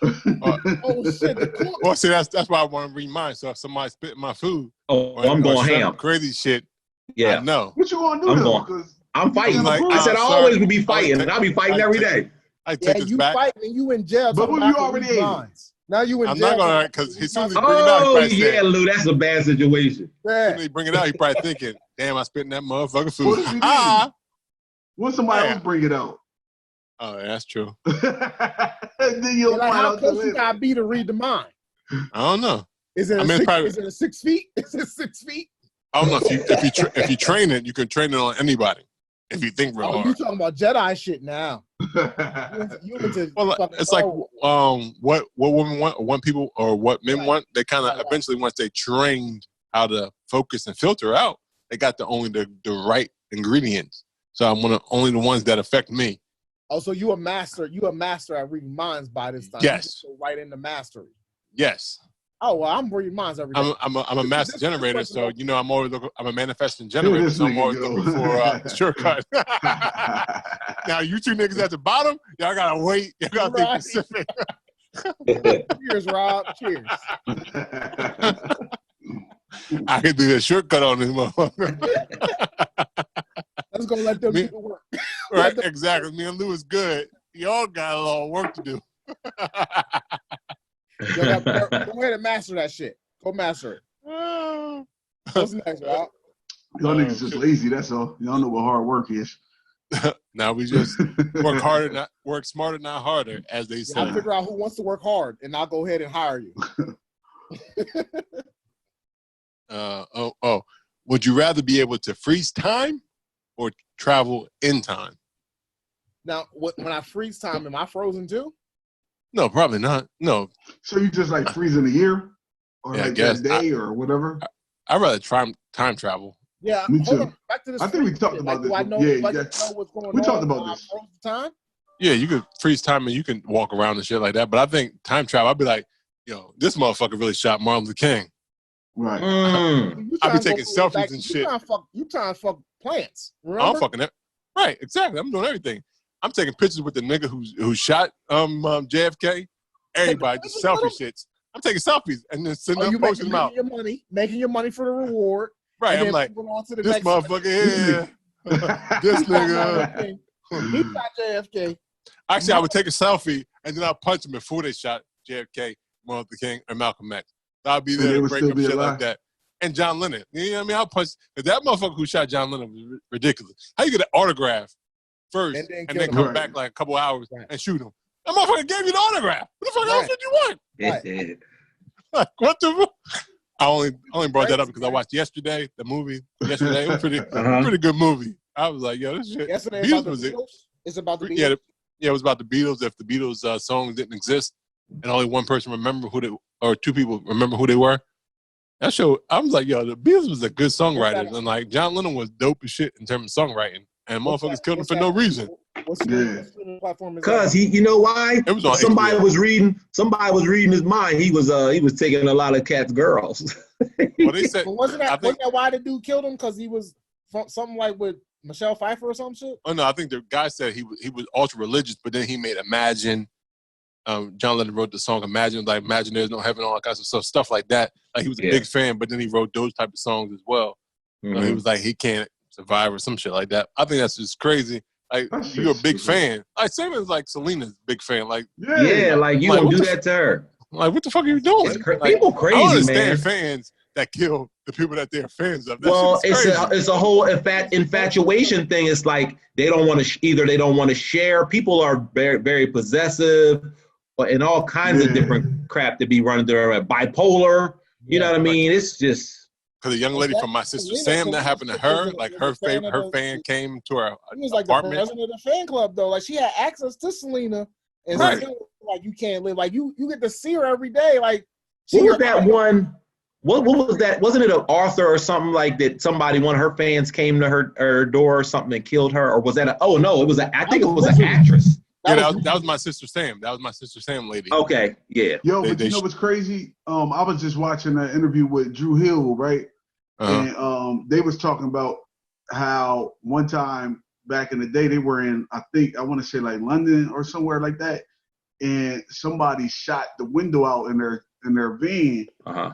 S5: Oh shit! The court.
S1: Well, see, that's why I want to read mine. So if somebody spit my food,
S3: Oh,
S1: or,
S3: I'm
S1: or
S3: going
S1: some
S3: ham.
S1: crazy shit, I
S3: Yeah,
S1: know.
S4: What you gonna do
S3: I'm
S4: though?
S3: going.
S4: 'Cause
S3: I'm fighting.
S1: I'm like,
S3: I said I
S1: sorry.
S3: always would be
S1: I
S3: fighting,
S1: take-
S3: and I'll be fighting
S1: I
S3: every
S1: take-
S3: day.
S1: I take
S5: Yeah,
S1: this
S5: you
S1: back.
S5: fighting and you in jail.
S4: But
S5: talking
S4: what if you
S5: about
S4: already
S5: read
S4: ate it?
S5: minds. Now you in
S1: I'm
S5: jail.
S1: not gonna, because as soon as he bring it out, he
S3: Oh
S1: probably
S3: yeah,
S1: said,
S3: Lou, that's a bad situation.
S1: as soon as he bring it out, he probably thinking, damn, I spit in that motherfucker
S4: What
S1: food.
S4: if he did?
S1: Ah!
S4: When somebody
S1: Yeah.
S4: else bring it out,
S1: Oh, yeah, that's true.
S4: then you'll
S5: Like,
S4: find
S5: how
S4: out
S5: close you
S4: later.
S5: gotta be to read the mind?
S1: I don't know.
S5: Is it?
S1: I mean, it's probably-
S5: is it 6 feet? Is it 6 feet?
S1: I don't know if you train it, you can train it on anybody if you think real
S5: Oh, you
S1: hard.
S5: talking about Jedi shit now? You into
S1: Well,
S5: fucking
S1: it's like
S5: Star Wars.
S1: what women want, or what people, or what men
S5: Right.
S1: want. They kind of
S5: Right.
S1: eventually, once they trained how to focus and filter out, they got only the right ingredients. So I'm only the ones that affect me.
S5: Oh, so you a master? You a master at reading minds by this time?
S1: Yes.
S5: You just go right into mastery.
S1: Yes,
S5: Oh well, I'm reading minds every day.
S1: I'm a master
S5: This
S1: generator.
S5: question
S1: So
S5: about-
S1: I'm always I'm a manifesting generator.
S4: this
S1: So I'm
S4: nigga
S1: always
S4: go.
S1: looking for a shortcut. Now you two niggas at the bottom, y'all gotta wait. Y'all gotta
S5: Right.
S1: be specific.
S5: Cheers, Rob. Cheers.
S1: I can do the shortcut on this motherfucker.
S5: Let's go let them
S1: Me-
S5: do the work.
S1: Right, exactly. Me and Lou is good. Y'all got a lot of work to do.
S5: Go ahead and master that shit. Go master it. What's next, Rob?
S4: Y'all niggas just lazy. That's all. Y'all know what hard work is.
S1: Now we just work harder, work smarter, not harder, as they
S5: I'll
S1: say.
S5: figure out who wants to work hard, and I'll go ahead and hire you.
S1: Would you rather be able to freeze time or travel in time?
S5: Now, when I freeze time, am I frozen too?
S1: No, probably not. No,
S4: So you just like freezing a year, or
S1: Yeah, I
S4: like
S1: guess.
S4: that day, or whatever.
S1: I'd rather time travel
S5: Yeah,
S4: Me
S5: hold
S4: too.
S5: on. Back to this.
S4: I think we talked
S5: shit.
S4: about
S5: Do
S4: this.
S5: I know,
S4: Yeah,
S5: do I
S4: yeah.
S5: just know what's going on?
S4: We talked about
S5: while I
S4: this.
S5: froze the time?
S1: Yeah, you could freeze time and you can walk around and shit like that. But I think time travel, I'd be like, yo, this motherfucker really shot Martin Luther King.
S4: Right.
S5: You
S1: I'd be
S5: trying to
S1: taking
S5: go back-
S1: selfies and
S5: you
S1: shit.
S5: trying to fuck plants.
S1: I'm
S5: Remember?
S1: fucking it. Right, exactly. I'm doing everything. I'm taking pictures with the nigga who shot JFK. Everybody just selfie shits. I'm taking selfies and then sending them, posting them out.
S5: Making your money for the reward.
S1: Right,
S5: and
S1: I'm like,
S5: moving on to the
S1: this
S5: next
S1: motherfucker here. This nigga.
S5: He shot JFK.
S1: Actually, I would take a selfie and then I'll punch him before they shot JFK, Martin Luther King, or Malcolm X. I'll be
S4: So
S1: there
S4: they
S1: to
S4: would
S1: break
S4: still
S1: up
S4: be
S1: shit
S4: alive?
S1: like that. And John Lennon. You know what I mean? I'll punch. That motherfucker who shot John Lennon was ridiculous. How you get an autograph first and then
S5: kill
S1: come
S4: him.
S1: back like a couple hours
S5: Right.
S1: and shoot him? That motherfucker gave you the autograph. What the fuck else
S5: Right.
S1: did you want?
S5: Right.
S1: Like, what the fuck? I only brought that up because I watched Yesterday, the movie. Yesterday, it was pretty good movie. I was like, yo, this shit.
S5: Yesterday
S1: Beatles
S5: about the
S1: was it.
S5: Beatles? It's about the Beatles.
S1: Yeah, it was about the Beatles. If the Beatles songs didn't exist and only one person remember or two people remember who they were, that show, I was like, yo, the Beatles was a good songwriter. And like, John Lennon was dope as shit in terms of songwriting. And motherfuckers killed him for no reason.
S5: What's
S4: Yeah.
S5: the platform?
S3: Cause you know why?
S1: It was on
S3: somebody
S1: HBO.
S3: was reading his mind. He was taking a lot of cats' girls.
S1: Well, they said,
S5: But wasn't that
S1: I think,
S5: why the dude killed him? Because he was something like with Michelle Pfeiffer or some shit?
S1: oh no, I think the guy said he was ultra religious, but then he made Imagine. John Lennon wrote the song Imagine, like Imagine There's No Heaven, all that kinds of stuff like that. Like he was a big fan, but then he wrote those type of songs as well.
S3: Mhm.
S1: He was like, he can't survive or some shit like that. I think that's just crazy. Like,
S4: That
S1: you're a
S4: shit's
S1: big
S4: stupid.
S1: fan. Like, same as like Selena's a big fan. Like,
S3: Yeah, like you
S1: Like,
S3: gonna
S1: what
S3: do
S1: the
S3: that to her?
S1: like what the fuck are you doing?
S3: It's
S1: Like,
S3: people
S1: I
S3: crazy,
S1: don't understand
S3: man.
S1: fans that kill the people that they're fans of. That
S3: Well,
S1: shit is crazy.
S3: it's a whole infatuation thing. It's like they don't want to either they don't want to share. People are very very possessive, and all kinds of different crap to be running through. Bipolar, you know what I mean? It's just.
S1: Because a young lady from My Sister Sam, that happened to her. Like her fan came to her
S5: He was like the
S1: apartment.
S5: president of the fan club, though. Like she had access to Selena, and
S1: Right.
S5: still, like you can't live. Like you get to see her every day. Like
S3: What was that one? What was that? Wasn't it an author or something like that? Somebody, one of her fans came to her door or something and killed her, or was that? Oh no, it was I think it was an actress.
S1: Yeah, that was My Sister Sam. That was My Sister Sam lady.
S3: Okay, yeah.
S4: Yo, but you know what's crazy? I was just watching an interview with Drew Hill, right? And they was talking about how one time back in the day they were in, I want to say like London or somewhere like that, and somebody shot the window out in their van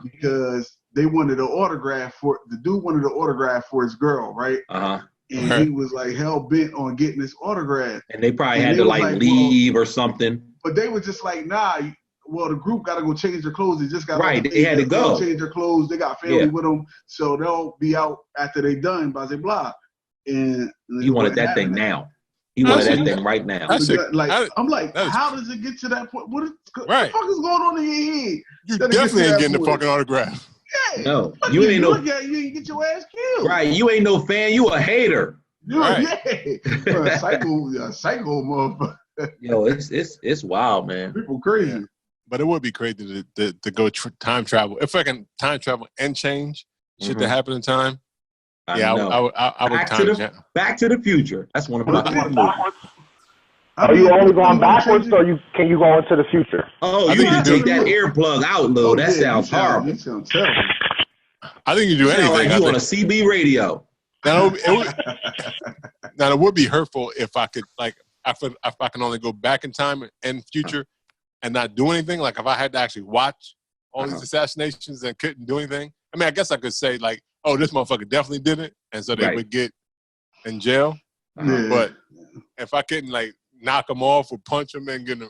S4: because they wanted an autograph the dude wanted an autograph for his girl, right? And he was like hell bent on getting this autograph.
S3: And they probably had to like leave or something.
S4: But they were just like, nah. Well, the group got to go change their clothes. They just got
S3: They had to go
S4: change their clothes. They got family with them, so they'll be out after they done. Blah blah blah. And
S3: you wanted that thing now. You wanted that thing right now.
S4: I'm like, how does it get to that point? What the fuck is going on in your head?
S1: You definitely ain't getting the fucking autograph.
S4: Yeah.
S3: No, you ain't no.
S4: You ain't get your ass killed.
S3: Right, you ain't no fan. You a hater.
S4: Yeah, psycho motherfucker.
S3: Yo, it's wild, man.
S4: People crazy.
S1: Yeah. But it would be crazy to go time travel. If I can time travel and change shit that happened in time, I would time travel.
S3: Back to the Future. That's one of my favorite movies.
S6: Are you only going backwards, or can you go into the future?
S3: Oh, you need to take that earplug out, Lou. That sounds horrible.
S4: That sounds terrible.
S1: I think you do anything.
S3: Like you on a CB radio.
S1: Now it would be hurtful if I could if I can only go back in time and future and not do anything. Like if I had to actually watch all these assassinations and couldn't do anything. I mean, I guess I could say like, oh, this motherfucker definitely did it, and so they would get in jail. But if I couldn't like knock them off or punch them and then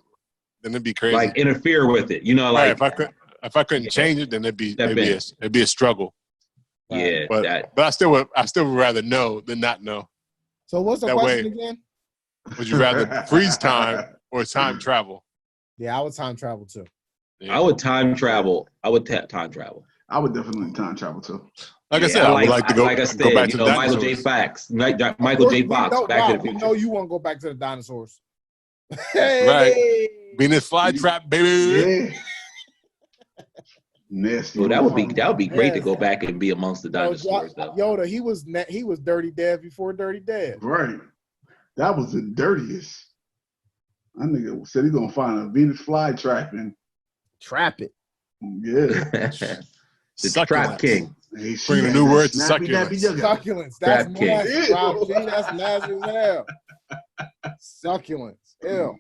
S1: it'd be crazy.
S3: Like interfere with it, you know? Like
S1: if I couldn't change it, then it'd be a struggle.
S3: Yeah,
S1: but I still would rather know than not know.
S5: So what's the question again?
S1: Would you rather freeze time or time travel?
S5: Yeah, I would time travel too.
S3: Yeah. I would time travel. I would time travel.
S4: I would definitely time travel too.
S1: Like I said, I would like to go back to the
S3: Michael J. Fox. Michael J. Fox. Back to the Future.
S5: We know you want to go back to the dinosaurs.
S1: Right. Being this fly trap, baby.
S4: Yeah. Nasty.
S3: Well, that would be great to
S5: Yes.
S3: go back and be amongst the dinosaurs, though.
S5: Yoda, he was Dirty Dad before Dirty Dad.
S4: Right. That was the dirtiest. That nigga said he's gonna find a Venus flytrap and
S5: Trap it.
S4: yeah.
S3: The Trap King.
S4: Hey,
S7: Bring a new word to succulents.
S5: Succulents. That's
S3: Trap King.
S5: nasty, Rob G. That's nasty as hell. Succulents. Ew.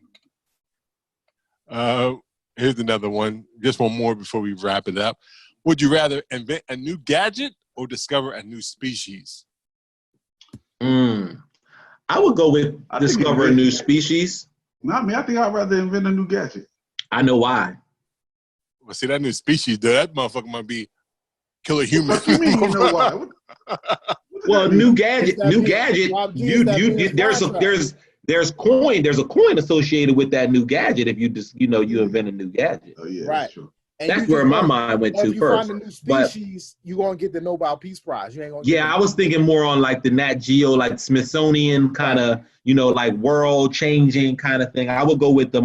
S7: Here's another one. Just one more before we wrap it up. Would you rather invent a new gadget or discover a new species?
S3: I would go with discover a new species.
S4: Not me. I think I'd rather invent a new gadget.
S3: I know why.
S7: Well, see, that new species, though, that motherfucker might be kill a human.
S4: What you mean? You know why?
S3: Well, new gadget.
S5: Rob G, is that Venus flytrap?
S3: There's a coin associated with that new gadget if you just you invent a new gadget.
S4: Oh yeah,
S5: Right.
S4: that's true.
S5: And
S3: That's
S5: you
S3: where
S5: just
S3: my
S5: gonna-
S3: mind went
S5: if
S3: to
S5: you
S3: first.
S5: find a new
S3: But
S5: species, you're gonna get the Nobel Peace Prize. You ain't gonna.
S3: yeah, I was thinking more on like the Nat Geo, like Smithsonian kind of, like world changing kind of thing. I would go with the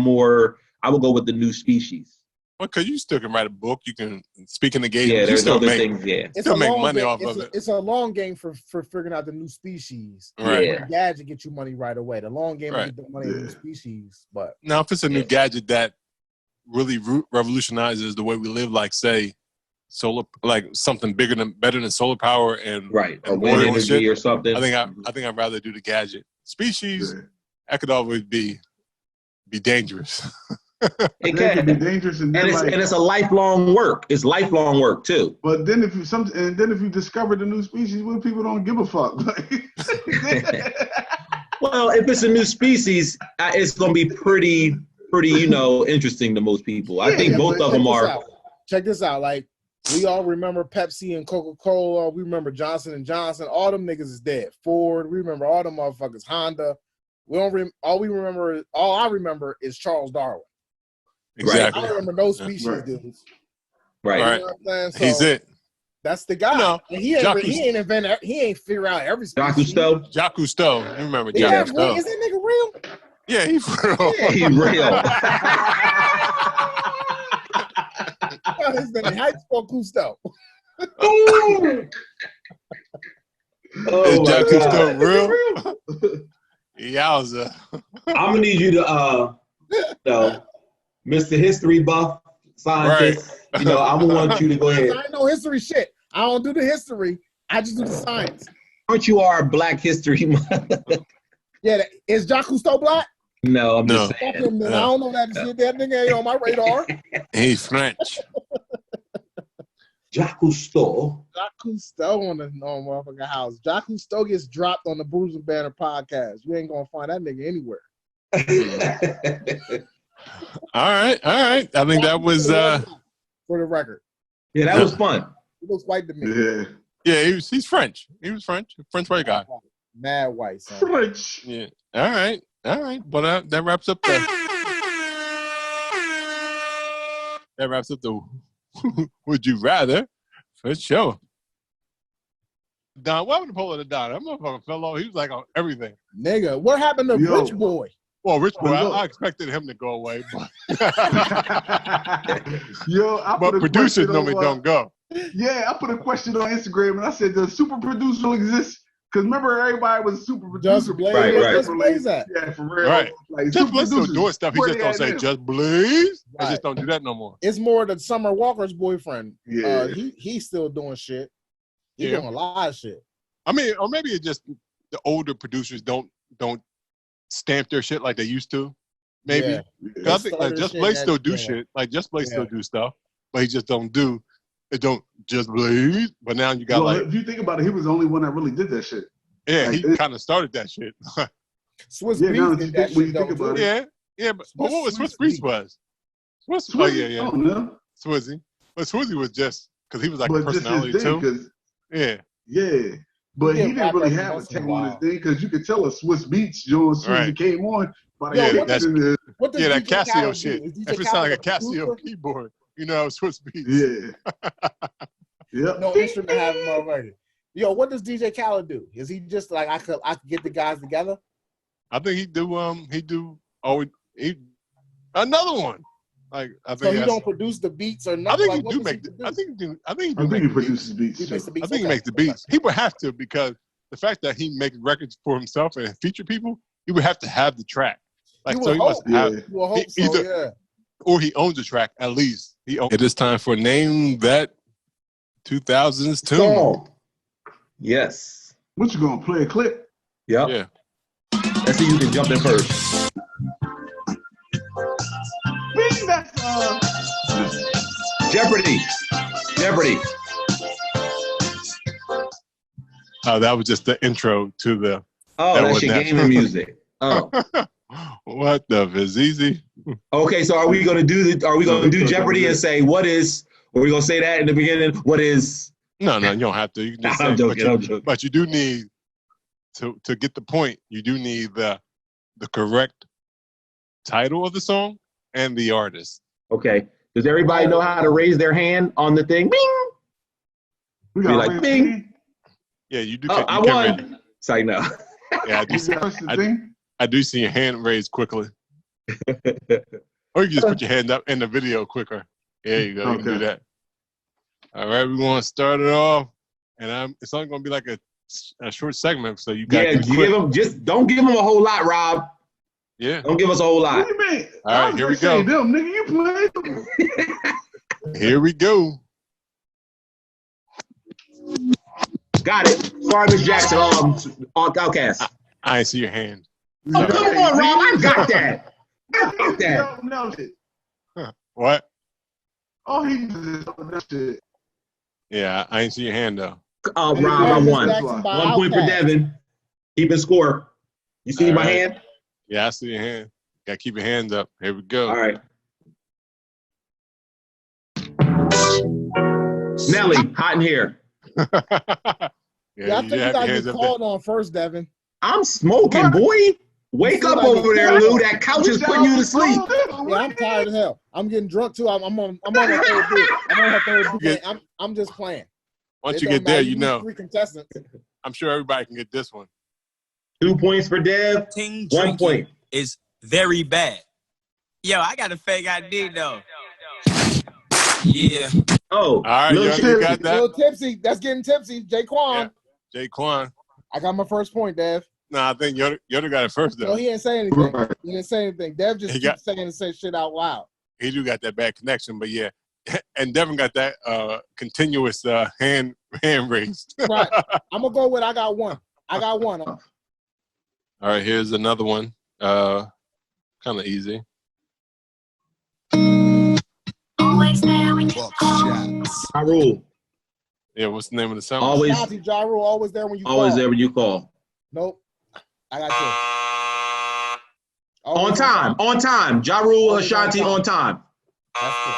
S3: new species.
S7: Well, because you still can write a book. You can speak in the game.
S3: Yeah,
S7: you
S3: there's
S7: still
S3: other
S7: make,
S3: things. Yeah.
S5: It's
S7: still
S5: a
S7: make
S5: long
S7: money
S5: game.
S7: off of it.
S5: It's a long game for figuring out the new species.
S7: Right.
S3: Yeah.
S5: The gadget get you money right away. The long game
S7: Right.
S5: get the money in the species. But
S7: Now, if it's a new gadget that really revolutionizes the way we live, like say solar, like something better than solar power and
S3: Right. Or
S7: and
S3: wind
S7: oil and
S3: energy
S7: shit,
S3: or something.
S7: I think I'd rather do the gadget. Species,
S4: Yeah.
S7: that could always be dangerous.
S3: It
S4: That could be
S3: can.
S4: dangerous
S3: And it's a lifelong work. It's lifelong work too.
S4: But then if you discover the new species, what people don't give a fuck.
S3: Well, if it's a new species, it's going to be pretty, interesting to most people. I think both of them are.
S5: Check this out. Like we all remember Pepsi and Coca-Cola. We remember Johnson & Johnson. All them niggas is dead. Ford. We remember all them motherfuckers. Honda. We don't. All I remember is Charles Darwin.
S7: Exactly.
S5: I don't remember no species
S4: Right.
S5: dudes.
S3: Right.
S7: Right.
S5: You know what I'm saying?
S7: He's
S5: So
S7: it.
S5: That's the guy.
S7: No,
S5: And he ain't figure out every
S3: Jacques
S5: species.
S3: Cousteau?
S7: Jacques Cousteau. You remember
S5: Yeah,
S7: Jacques
S5: boy,
S7: Cousteau?
S5: is that nigga real?
S7: Yeah, he's real.
S3: Yeah, he real.
S5: His name, how you spell Cousteau?
S7: Is
S3: my
S7: Jacques
S3: God.
S7: Cousteau real? Yowza.
S3: I'm gonna need you to, Mr. History buff scientist.
S7: Right.
S3: I want you to go ahead.
S5: I ain't no history shit. I don't do the history. I just do the science.
S3: Aren't you our Black History Month?
S5: Yeah, is Jacques Cousteau black?
S3: No, I'm just
S5: Fuck
S3: saying.
S5: him, then. I don't know that shit. That nigga ain't on my radar.
S7: He's French.
S3: Jacques Cousteau.
S5: Jacques Cousteau on the motherfucking house. Jacques Cousteau gets dropped on the Bruce and Banner podcast. You ain't gonna find that nigga anywhere.
S7: All right. I think that was
S5: for the record.
S3: Yeah, that was fun.
S5: He looks white to me.
S4: Yeah.
S7: he's French. He was French. French white guy.
S5: Mad white, son.
S4: French.
S7: Yeah. All right. Well, that wraps up the Would You Rather for sure. Don, what happened to Polo the Don? That motherfucker fell off. He was like on everything.
S5: Nigga, what happened to
S4: Yo.
S5: Rich Boy?
S7: Well, Rich Boy,
S4: Well, look.
S7: I expected him to go away, but,
S4: Yo,
S7: but producers normally
S4: on,
S7: don't go.
S4: Yeah, I put a question on Instagram and I said, does super producer exist? Because remember, everybody was a super
S5: Just
S4: producer.
S5: Blaze.
S3: Right, right.
S5: Just Blaze that.
S4: Yeah, for real.
S7: Right.
S4: Like,
S7: Just
S4: super
S7: Blaze still
S4: producers,
S7: doing stuff. He
S4: where
S7: just
S4: they
S7: don't
S4: at
S7: say
S4: now?
S7: Just Blaze. They
S5: Right.
S7: just don't do that no more.
S5: It's more the Summer Walker's boyfriend.
S4: Yeah.
S5: He's still doing shit. He's
S7: Yeah.
S5: doing a lot of shit.
S7: I mean, or maybe it's just the older producers don't stamp their shit like they used to. Maybe.
S5: Yeah.
S7: 'Cause I think like
S5: Started
S7: Just
S5: shit
S7: Blaze
S5: that-
S7: still do
S5: yeah.
S7: shit. Like Just Blaze
S5: Yeah.
S7: still do stuff, but he just don't do. It don't Just Blaze. But now you got
S4: Well,
S7: like,
S4: if you think about it, he was the only one that really did that shit.
S7: yeah,
S4: like
S7: he
S4: it-
S7: kind of started that shit.
S5: Swiss
S4: Yeah, now
S5: Beats
S4: that
S5: did
S4: you
S5: that
S4: think- when
S5: shit
S4: you think
S5: though,
S4: about
S5: too.
S4: it.
S7: Yeah, but what was
S5: Swiss
S7: Swiss Beats
S5: Beats.
S7: was? Oh
S4: Swizzy,
S7: yeah,
S4: I don't know.
S7: Swizzy. But Swizzy was just because he was like a
S4: But just
S7: personality
S4: his thing,
S7: too.
S4: 'cause-
S7: Yeah,
S4: yeah. But
S5: Yeah,
S4: he didn't really
S5: rappers
S4: have a
S5: once in
S4: take
S5: a
S4: on
S5: while.
S4: his thing because you could tell a Swiss Beats, you know, as soon as he
S7: Right.
S4: came on. But
S7: Yeah,
S4: yeah,
S7: that's-
S5: What does
S7: yeah, that
S5: DJ
S7: Casio
S5: Khaled
S7: shit.
S5: do? Is DJ
S7: If it sounded like a
S5: Khaled
S7: Casio
S5: producer?
S7: keyboard, you know, Swiss Beats.
S4: yeah. Yep.
S5: No instrument having motherfucker. Yo, what does DJ Khaled do? Is he just like I could get the guys together?
S7: I think he do another one. Like I
S5: So
S7: think
S5: he don't produce the beats or
S7: I
S5: nothing.
S7: think
S5: Like,
S7: he
S5: what
S7: do
S5: does he
S7: make.
S5: produce?
S7: I think he do. I think he
S4: I
S7: do
S4: think
S7: make
S4: he
S7: the beats.
S4: produces beats.
S5: He makes the beats.
S7: I think he
S5: Okay.
S7: makes the beats. He would have to because the fact that he makes records for himself and feature people, he would have to have the track. Like
S5: You
S7: so,
S5: would
S7: he must
S5: hope.
S7: have,
S4: Yeah.
S5: You will hope so.
S7: either-
S5: Yeah.
S7: or he owns the track at least. It is time for Name That 2000s Tune.
S3: Song. Yes.
S4: What you gonna play a clip?
S3: Yep.
S7: Yeah.
S3: Let's see who can jump in first.
S4: Bing, that's
S3: Jeopardy. Jeopardy.
S7: That was just the intro to the.
S3: Oh,
S7: That
S3: that's
S7: wasn't
S3: your
S7: that.
S3: gaming music. Oh.
S7: What the Vizizi?
S3: Okay, so are we gonna do Jeopardy and say what is? Or are we gonna say that in the beginning? What is?
S7: No, you don't have to. You can just
S3: I'm
S7: say,
S3: joking. I'm joking.
S7: but you do need to get the point. You do need the correct title of the song and the artist.
S3: Okay. Does everybody know how to raise their hand on the thing? Bing.
S4: we
S3: Be
S4: got
S3: like, bing.
S7: Yeah, you do.
S3: Oh,
S7: you
S3: I
S7: can
S3: won.
S7: raise-
S3: It's like no.
S7: Yeah, I do.
S4: That's the thing.
S7: I do see your hand raised quickly. Or you can just put your hand up in the video quicker. There you go. You can do
S4: Okay.
S7: that. All right, we want to start it off, and it's only going to be like a short segment, so you got
S3: Yeah, don't give them a whole lot, Rob.
S7: Yeah.
S3: Don't give us a whole lot.
S4: What do you mean?
S7: All right,
S4: I was
S7: here we
S4: just saying,
S7: go.
S4: them nigga, you play.
S7: Here we go.
S3: Got it. Sorry, Miss Jackson. Outcast.
S7: I ain't see your hand.
S3: Oh, come on, Rob. I got that. I got that.
S4: No shit.
S7: What?
S4: Oh, he did that shit.
S7: Yeah, I ain't see your hand though.
S3: Rob, I won.
S5: Jackson by
S3: 1 point for
S5: Outkast.
S3: Devin. Keeping score. You see
S7: All
S3: my
S7: right.
S3: hand?
S7: Yeah, I see your hand. Got to keep your hands up. Here we go.
S3: All right. Nelly, hot in here.
S5: Yeah, I
S7: you
S5: think you
S7: have
S5: gotta
S7: your
S5: get
S7: hands up
S5: called on first, Devin.
S3: I'm smoking, boy. Wake up over there, Lou. That couch is putting you to sleep.
S5: Yeah, I'm tired as hell. I'm getting drunk too. I'm on my third beer. I'm on my third beer. I'm just playing.
S7: Once
S5: It
S7: you
S5: don't
S7: get there,
S5: matter.
S7: you
S5: need
S7: know.
S5: 3 contestants.
S7: I'm sure everybody can get this one.
S3: 2 points for Dev.
S8: 1
S3: 1 point.
S8: is very bad. Yo, I got a fake ID though. Yeah.
S3: Oh,
S7: All right,
S3: Lil
S7: you
S3: Shit.
S7: got that?
S5: Little tipsy. That's getting tipsy. Jaquan.
S7: Yeah. Jaquan.
S5: I got my first point, Dev.
S7: Nah, I think Yoda got it first
S5: No,
S7: though.
S5: he ain't saying anything.
S4: Right.
S5: He didn't say anything. Dev just
S7: He
S5: keeps
S7: got-
S5: saying the same shit out loud.
S7: He do got that bad connection, but yeah. And Devin got that continuous hand raised.
S5: Right. I'm gonna go with I got one. I got one.
S7: All right, here's another one. Kind of easy.
S3: Ja Rule.
S7: Yeah, what's the name of the song?
S3: Always,
S5: Ashanti, Ja Rule, always there when you
S3: always
S5: call.
S3: there when you call.
S5: Nope. I got this.
S3: On
S5: Always
S3: time. On time. Ja Rule,
S5: Always
S3: Ashanti,
S5: on
S3: on time.
S5: That's it.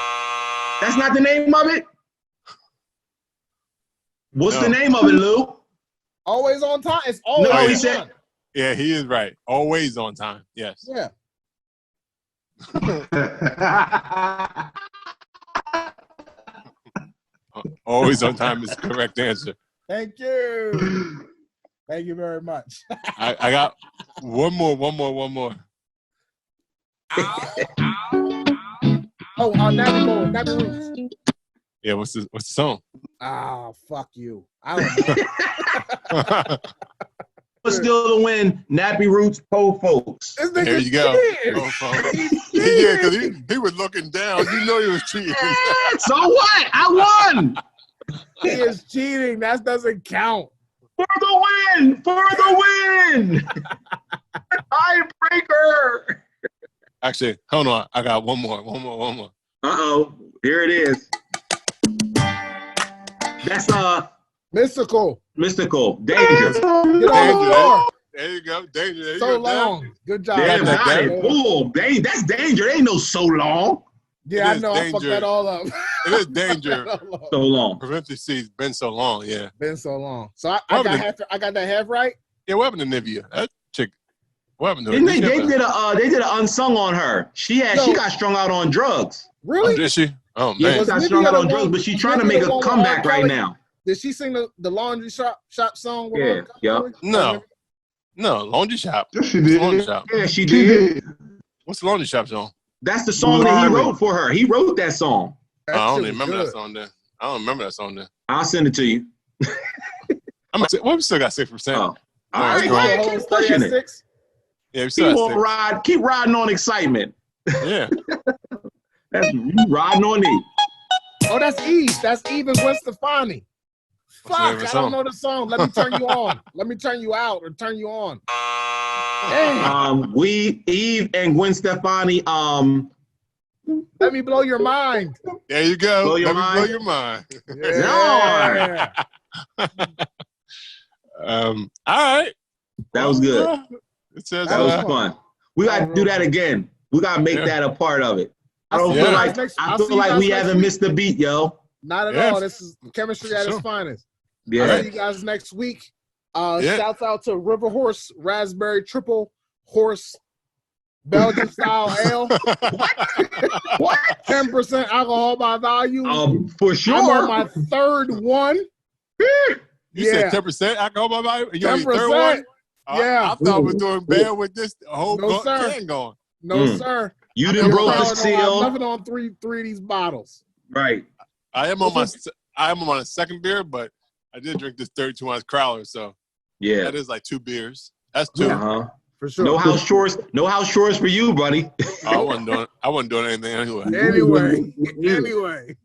S3: That's not the name of it? What's the
S7: No.
S3: name of it, Lou?
S5: Always on time. It's always
S3: No,
S5: on
S3: he
S5: time.
S3: said-
S7: Yeah, he is right. Always on time. Yes.
S5: Yeah.
S7: Always on time is the correct answer.
S5: Thank you. Thank you very much.
S7: I got one more.
S5: Oh, Nappy Roots.
S7: Yeah, what's the song?
S5: Ah, fuck you. I don't know.
S3: Still to win, Nappy Roots, Po Folks.
S5: This nigga
S7: There you go.
S5: cheated.
S7: Oh, folks. Yeah, because he was looking down. You know he was cheating.
S3: So what? I won
S5: He is cheating. That doesn't count.
S3: for the win. For the win. Tiebreaker.
S7: Actually, hold on. I got one more.
S3: Uh-oh. Here it is. That's
S5: Mystical.
S3: Mystical. Danger.
S5: Get on the floor.
S7: There you go. Danger. There you
S5: So
S7: go.
S5: long. Good job.
S7: Yeah,
S3: Damn,
S7: that
S3: got
S7: game.
S3: it. Boom. That's danger. They ain't no so long.
S5: Yeah, I
S7: is
S5: know. I fucked
S7: danger.
S5: that all up.
S7: It is danger.
S3: So long.
S7: Parentheses been so long. Yeah.
S5: Been so long. So I got that half right.
S7: Yeah. What happened to Nivea? That chick. What happened to her?
S3: Didn't they?
S7: Did she
S3: They did an unsung on her. She got strung out on drugs.
S7: Oh,
S5: Really?
S7: did she? Oh
S3: Yeah,
S7: man.
S3: she got
S5: Nivea
S3: strung out
S5: the
S3: on drugs,
S5: one-
S3: but she's trying to
S5: Nivea
S3: make
S5: the
S3: a
S5: one with
S3: comeback
S5: R.
S3: right
S5: Kelly?
S3: now.
S5: Did she sing the laundry shop song? With
S3: Yeah,
S5: R. Kelly?
S7: No. No, laundry shop.
S4: Yes, she
S7: What's the laundry
S4: did.
S7: shop?
S3: Yeah, she
S4: She
S3: did.
S4: did.
S7: What's the laundry shop song?
S3: That's the song that he wrote for her. He wrote that song.
S7: I don't even remember that song there. I don't remember that song there.
S3: I'll send it to you.
S7: We still got 6%.
S3: Oh. All right, go ahead, keep pushing it.
S7: Yeah, we still got 6.
S3: Keep riding on excitement.
S7: Yeah.
S3: That's you riding on E.
S5: Oh, that's Eve. That's Eve and Gwen Stefani. Fuck, I don't know the song. Let me turn you on. Let me turn you out or turn you on. Damn.
S3: Eve and Gwen Stefani.
S5: Let me blow your mind.
S7: There you go.
S3: Blow your
S7: Let me blow your mind.
S5: Yeah.
S7: All right.
S3: That was good.
S7: It says
S3: that was fun. We got to do that again. We got to make that a part of it. I feel like we haven't missed the beat, yo.
S5: Not at all. This is chemistry at its finest.
S3: Yeah.
S5: I'll see you guys next week. Shouts out to River Horse Raspberry Triple Horse Belgian style ale. What? 10% alcohol by volume.
S3: For sure.
S5: I'm on my third one.
S7: You said 10% alcohol by volume? You
S5: 10%.
S7: Third one?
S5: Yeah.
S7: I thought I was doing bad with this whole can going.
S5: No, sir.
S3: You didn't broke the seal.
S5: Nothing on three of these bottles.
S3: Right.
S7: I am on my second beer, but I did drink this 32-ounce crowler, so
S3: yeah,
S7: that is like 2 beers. That's 2.
S5: For sure.
S3: No house chores. No house chores for you, buddy.
S7: I wasn't doing anything anyway.
S5: Anyway.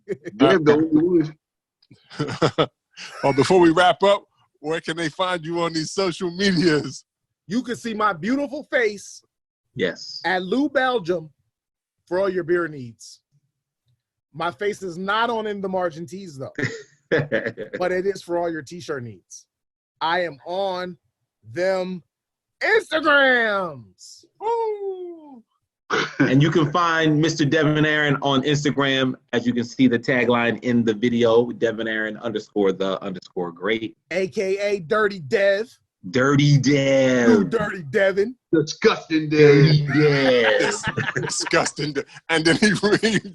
S7: Well, before we wrap up, where can they find you on these social medias?
S5: You can see my beautiful face.
S3: Yes.
S5: At Lou Belgium for all your beer needs. My face is not on In the Margin Tees though, but it is for all your t-shirt needs. I am on them Instagrams.
S7: Woo!
S3: And you can find Mr. Devin Aaron on Instagram, as you can see the tagline in the video, Devin Aaron _the_great.
S5: AKA Dirty Dev.
S3: Dirty Dev.
S5: You Dirty Devin.
S4: Disgusting
S3: Dirty
S4: Dev.
S7: Disgusting. And then he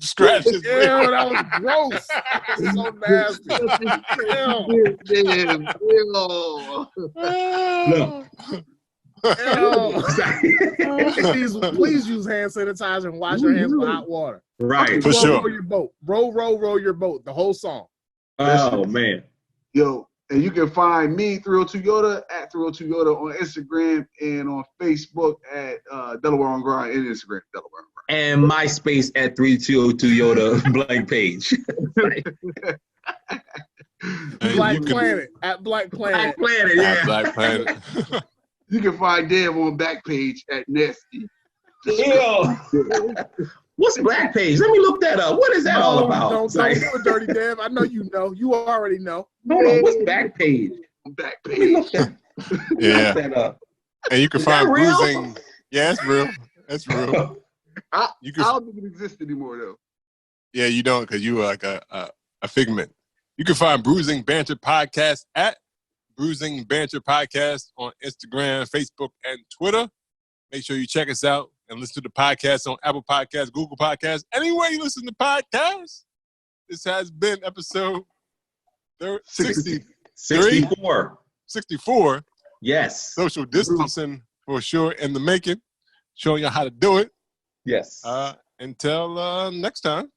S7: scratched his beard.
S5: Ew, that was gross. It's so nasty. Please use hand sanitizer and wash your hands with hot water.
S3: Right.
S7: For sure.
S5: Row your boat. Row your boat. The whole song.
S3: Oh, man.
S4: Yo, and you can find me, 302 Yoda, at 302 Yoda on Instagram and on Facebook at Delaware on Grind and Instagram, Delaware on Grind.
S3: And MySpace at 3202 Yoda blank page.
S5: Black Planet. At Black Planet.
S3: Black Planet, yeah.
S7: At Black Planet.
S4: You can find Dev on Backpage at Nasty.
S3: Ew. What's Backpage? Let me look that up. What is that all about?
S5: Don't do it, Dirty Dev. I know you know. You already know.
S3: Hold on. What's Backpage?
S4: Backpage.
S7: Yeah.
S3: Look that up.
S7: And you can find Bruising. Yeah, it's real. It's real.
S4: I don't think it exists anymore, though.
S7: Yeah, you don't, because you are like a figment. You can find Bruising Banter Podcast at Bruising Banter Podcast on Instagram, Facebook, and Twitter. Make sure you check us out and listen to the podcast on Apple Podcasts, Google Podcasts, anywhere you listen to podcasts. This has been episode
S3: 64.
S7: 64.
S3: Yes.
S7: Social distancing for sure in the making. Showing you how to do it.
S3: Yes.
S7: Until next time.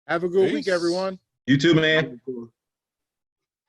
S5: Have a good week, everyone.
S3: You too, man.